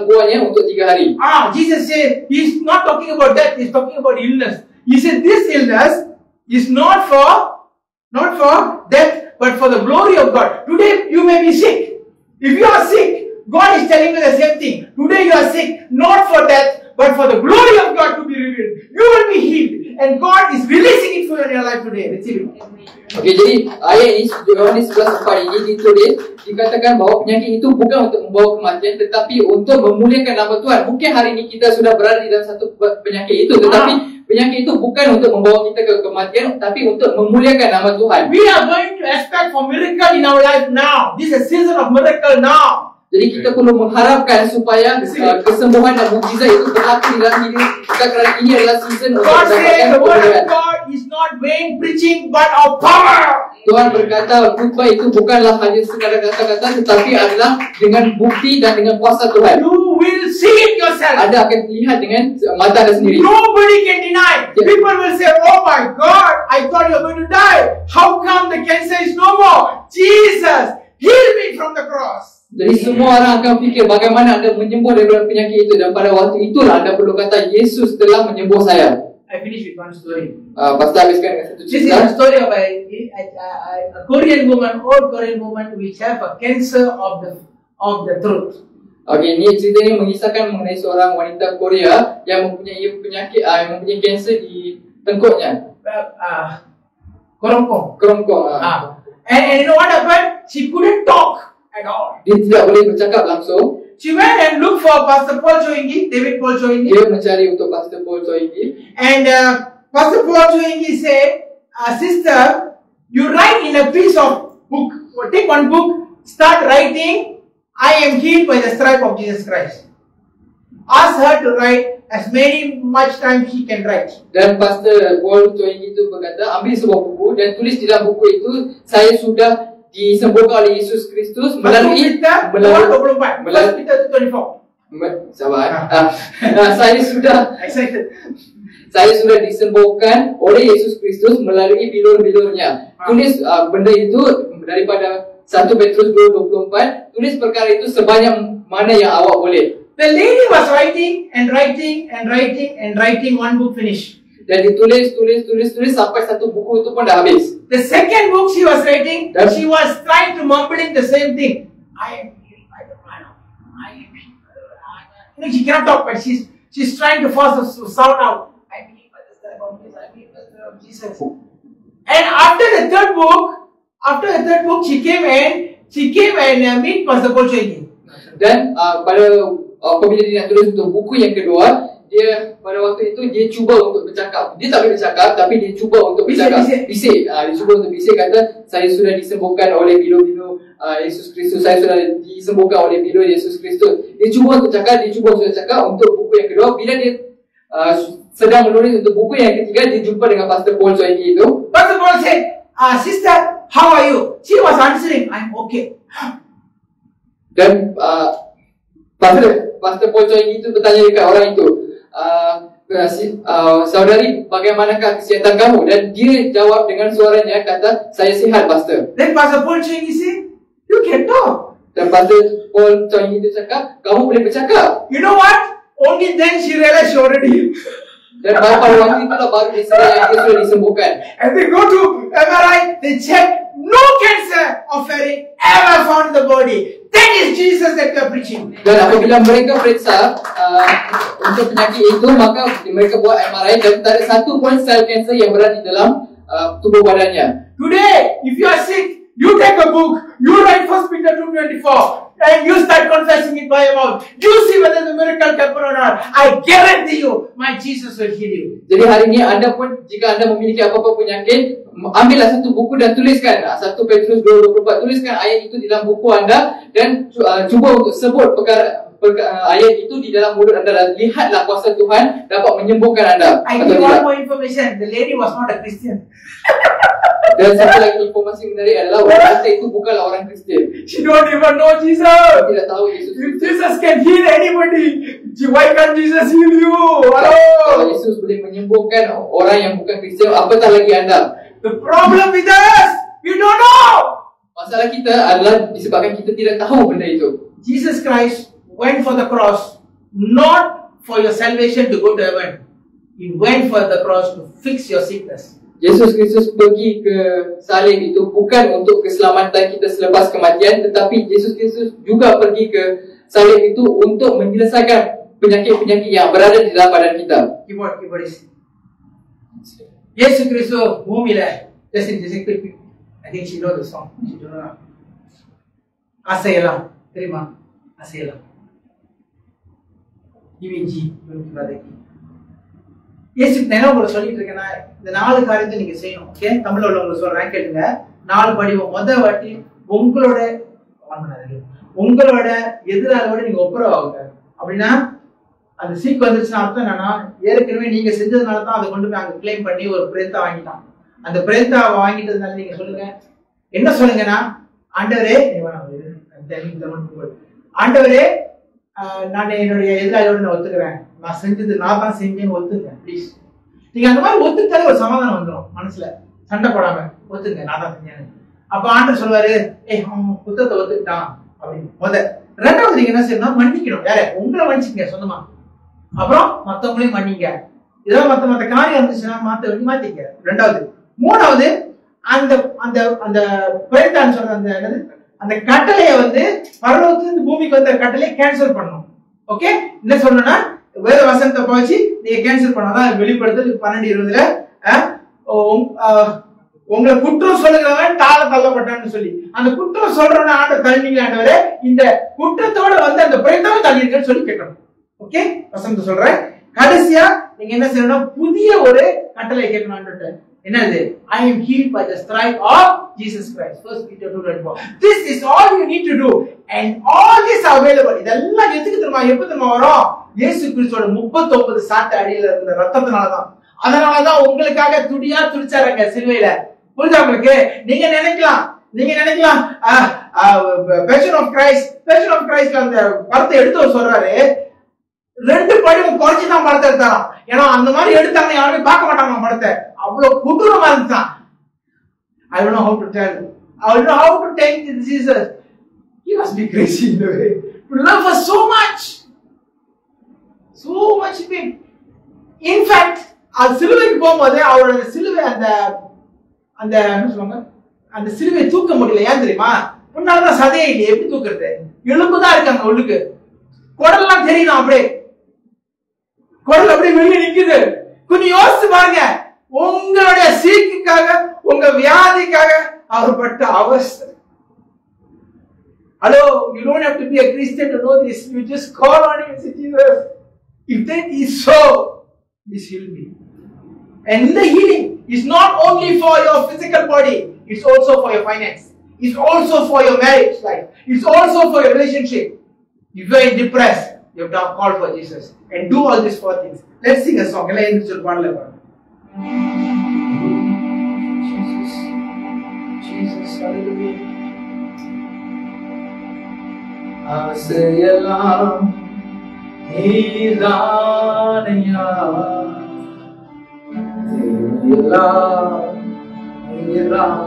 kuburnya untuk 3 hari. Jesus said he's not talking about death, he's talking about illness. He said this illness is not for death, but for the glory of God. Today you may be sick. If you are sick, God is telling you the same thing. Today you are sick, not for death, but for the glory of God to be revealed. You will be healed, and God is releasing it for your life today. Receive it. Okey, jadi ayat ini Yohanes 11:4 ini ditulis dikatakan bahawa penyakit itu bukan untuk membawa kematian, tetapi untuk memuliakan nama Tuhan. Mungkin hari ini kita sudah berada di dalam satu penyakit itu, tetapi penyakit itu bukan untuk membawa kita ke kematian, tapi untuk memuliakan nama Tuhan. We are going to expect for miracle in our life now. This is a season of miracle now. Jadi kita perlu mengharapkan supaya kesembuhan dan mukjizat itu berlaku di dalam hidup kita, kerana ini adalah season untuk God says mendapatkan the word of kemuliaan. God is not vain preaching, but of power. Tuhan berkata khutbah itu bukanlah hanya sekadar kata-kata, tetapi adalah dengan bukti dan dengan kuasa Tuhan. You will see it yourself. Anda akan lihat dengan mata anda sendiri. Nobody can deny. Yeah. People will say, oh my God, I thought you were going to die. How come the cancer is no more? Jesus, heal me from the cross. Jadi semua orang akan fikir bagaimana anda menyembuh daripada penyakit itu, dan pada waktu itulah anda perlu kata Yesus telah menyembuh saya. I finish with one story. Pastor habiskan dengan satu This is cerita. a story of a Korean woman, old Korean woman, which have a cancer of the throat. Okey, ini cerita ini mengisahkan mengenai seorang wanita Korea yang mempunyai penyakit, yang mempunyai kanser di tengkuknya. Korongkong. Kerongkong. And you know what happened? She couldn't talk at all. Dia tidak boleh bercakap langsung. She went and looked for Pastor Paul Choingi, David Paul Choingi. Dia mencari untuk Pastor Paul Choingi. And Pastor Paul Choingi said, sister, you write in a piece of book. Take one book, start writing, I am healed by the stripe of Jesus Christ. Ask her to write as much time he can write. Dan Pastor Paul Choi itu berkata, ambil sebuah buku dan tulis di dalam buku itu, saya sudah disembuhkan oleh Yesus Kristus melalui Peter 24. Peter 24. Sabar. Saya sudah disembuhkan oleh Yesus Kristus melalui bilur-bilurnya. Tulis benda itu daripada 1 Petrus 2:24. Tulis perkara itu sebanyak mana yang awak boleh. The lady was writing, one book finished. Dan ditulis sampai satu buku itu pun dah habis. The second book she was writing, she was trying to mumbling the same thing. I am healed by the blood of I am healed by the blood. She cannot talk, but she's trying to force us to sound out. I am healed by the blood of Jesus. I am healed by the blood of Jesus. And after the third book, she came and meet Pastor Paul Choi. Dan apabila dia nak tulis untuk buku yang kedua, dia pada waktu itu dia cuba untuk bercakap. Dia tak boleh bercakap, tapi dia cuba untuk bercakap. Bisik. Dia cuba untuk bisik, kata saya sudah disembuhkan oleh bilur-bilur Yesus Kristus. Saya sudah disembuhkan oleh bilur Yesus Kristus. Dia cuba untuk cakap, untuk buku yang kedua. Bila dia sedang menulis untuk buku yang ketiga, dia jumpa dengan Pastor Paul Choi itu. Pastor Paul said, sister, how are you? She was answering, I'm okay. Dan Pastor Paul Choi itu bertanya dekat orang itu, saudari, bagaimanakah kesihatan kamu? Dan dia jawab dengan suaranya, kata, saya sihat, Pastor. Then Pastor Paul Choi said, you can talk. Dan Pastor Paul Choi itu cakap, kamu boleh bercakap. You know what? Only then she realized she already healed. Dan pada waktu itulah baru dia sudah disembuhkan. And they go to MRI, they check, no cancer of Ferric ever found in the body. That is Jesus that we are preaching. Dan apabila mereka periksa untuk penyakit itu, maka mereka buat MRI dan tak ada satu pun sel kanser yang berada di dalam tubuh badannya. Today, if you are sick, you take a book, you write 1 Peter 2:24, and you start confessing it by your mouth. You see whether the miracle can happen or not. I guarantee you, my Jesus will heal you. Jadi hari ini anda pun, jika anda memiliki apa-apa penyakit, ambillah satu buku dan tuliskan 1 Petrus 2:24. Tuliskan ayat itu di dalam buku anda dan cuba untuk sebut ayat itu di dalam mulut anda dan lihatlah kuasa Tuhan dapat menyembuhkan anda. I give one more information. The lady was not a Christian. Dan satu lagi informasi menarik adalah wanita itu bukanlah orang Kristian. She don't even know Jesus. Dia tidak tahu Yesus. If Jesus can heal anybody, why can't Jesus heal you? Kalau Hello. Yesus boleh menyembuhkan orang yang bukan Kristian, apatah lagi anda. The problem with us, we don't know. Masalah kita adalah disebabkan kita tidak tahu benda itu. Jesus Christ went for the cross, not for your salvation to go to heaven. He went for the cross to fix your sickness. Yesus Kristus pergi ke salib itu bukan untuk keselamatan kita selepas kematian, tetapi Yesus Kristus juga pergi ke salib itu untuk menyelesaikan penyakit-penyakit yang berada di dalam badan kita. Keyboard is. Yesus Kristus பூமியில just quick. I think she know the song. She don't know. அசையலாம் தெரியுமா? அசையலாம். இவிஞ்சி வதக்கி. இயேசு நான் உங்களுக்கு சொல்லிட்டு இருக்கேன்னா இந்த 4 காரியத்தை நீங்க செய்யணும். ஓகே, தமிழ்ல உள்ளவங்களுக்கு சொல்றேன் கேளுங்க. 4 படிவம். முதல் வாட்டி உங்களோட எதிராளோட நீங்க ஒப்புரவாகுங்க. அப்படின்னா அந்த சீக் வந்துருச்சுன்னா அர்த்தம் என்னன்னா, ஏற்கனவே நீங்க செஞ்சதுனால தான் அதை கொண்டு போய் அங்க கிளைம் பண்ணி ஒரு பிரேத்தா வாங்கிட்டான். அந்த பிரேத்தா வாங்கிட்டதுனால நீங்க சொல்லுங்க, என்ன சொல்லுங்கன்னா, ஆண்டவரே நான் என்னுடைய எதிராளியோட நான் ஒத்துக்கிறேன், நான் செஞ்சது நான் தான் செஞ்சேன்னு ஒத்துங்க ப்ளீஸ். நீங்க அந்த மாதிரி ஒத்துக்கிட்டாலே ஒரு சமாதானம் வந்துடும் மனசுல, சண்டை போடாம ஒத்துங்க நான் தான் செஞ்சேன். அப்ப ஆண்டவர் சொல்லுவாரு, அவன் புத்தகத்தை ஒத்துக்கிட்டான் அப்படின்னு. ரெண்டாவது நீங்க என்ன செய்யணும், மன்னிக்கணும். யார உங்களை மன்னிச்சுங்க சொந்தமா, அப்புறம் மத்தவங்களையும் மன்னிங்க. ஏதாவது மத்த காரியம் இருந்துச்சுன்னா மாத்திக்க. ரெண்டாவது. மூணாவது, அந்த அந்த அந்த பிரேத்தான் சொல்ற அந்த என்னது அந்த கட்டளையை பரலோகத்திலிருந்து பூமிக்கு வந்த கட்டளையை கேன்சல் பண்ணணும். ஓகே, என்ன சொல்லணும்னா வேற வசனத்தை போச்சு நீங்க கேன்சல் பண்ணாதான் வெளிப்படுத்தல் 12:20 உங்களை குற்றம் சொல்லுகிறவன் தாழ தள்ளப்பட்டான்னு சொல்லி, அந்த குற்றம் சொல்றவன ஆண்டவர் தள்ளினீங்க ஆண்டவரே, இந்த குற்றத்தோட அந்த பிரேத்தாவை தள்ளிருக்கேன்னு சொல்லி கேட்கணும். ஓகே, வசனத்தை சொல்றேன். கடைசியா நீங்க என்ன செய்யணும், புதிய ஒரு கட்டளை கேட்கணும் ஆண்டவர்ட்ட. என்னது? I am healed by the stripe of Jesus Christ. 1 Peter 2:24. This is all you need to do, and all this available. இதெல்லாம் எதுக்கு தெரியுமா, எப்ப தெரியுமா வரும்? இயேசு கிறிஸ்துவோட 39 சாட்டு அடியில இருந்த ரத்தத்தினாலதான். அதனாலதான் உங்களுக்காக துடியா துடிச்சாருங்க சிலுவையில. புரியுதா உங்களுக்கு? நீங்க நினைக்கலாம் பேஷன் ஆஃப் கிரைஸ்ட் அந்த படத்தை எடுத்து சொல்றாரு, 2 படியும் குறைச்சுதான் படத்தை எடுத்தாராம். ஏன்னா அந்த மாதிரி எடுத்தாங்க யாருமே பார்க்க மாட்டாங்க படத்தை, அவ்வளவு கொடூரமா இருந்துச்சான். I don't know how to tell. I don't know how to tell Jesus. He must be crazy in a way. To love us so much big. In fact, அது சிலுவைக்கு போகும்போது அவரோட சிலுவை அந்த என்ன சொல்லுவாங்க, அந்த சிலுவை தூக்க முடியல. ஏன் தெரியுமா? முன்னாலதான் சதையே இல்லை, எப்படி தூக்குறது? எலும்புதான் இருக்காங்க உள்ளுக்கு, குடல்லாம் தெரியும், அப்படியே குடல் அப்படியே வெளியே நிக்குது. கொஞ்சம் யோசிச்சு பாருங்க, உங்களுடைய சீக்குக்காக, உங்க வியாதிக்காக அவர் பட்ட அவஸ்தை. Hello, you don't have to be a Christian to know this. You just call on him and say, Jesus, if that is so, please heal me. And the healing is not only for your physical body, it's also for your finance. It's also for your marriage life. It's also for your relationship. If you are depressed, you have to call for Jesus and do all these 4 things. Let's sing a song. Jesus, hallelujah. ஆசையெல்லாம் நீதானையா, நீதான் நீதான்.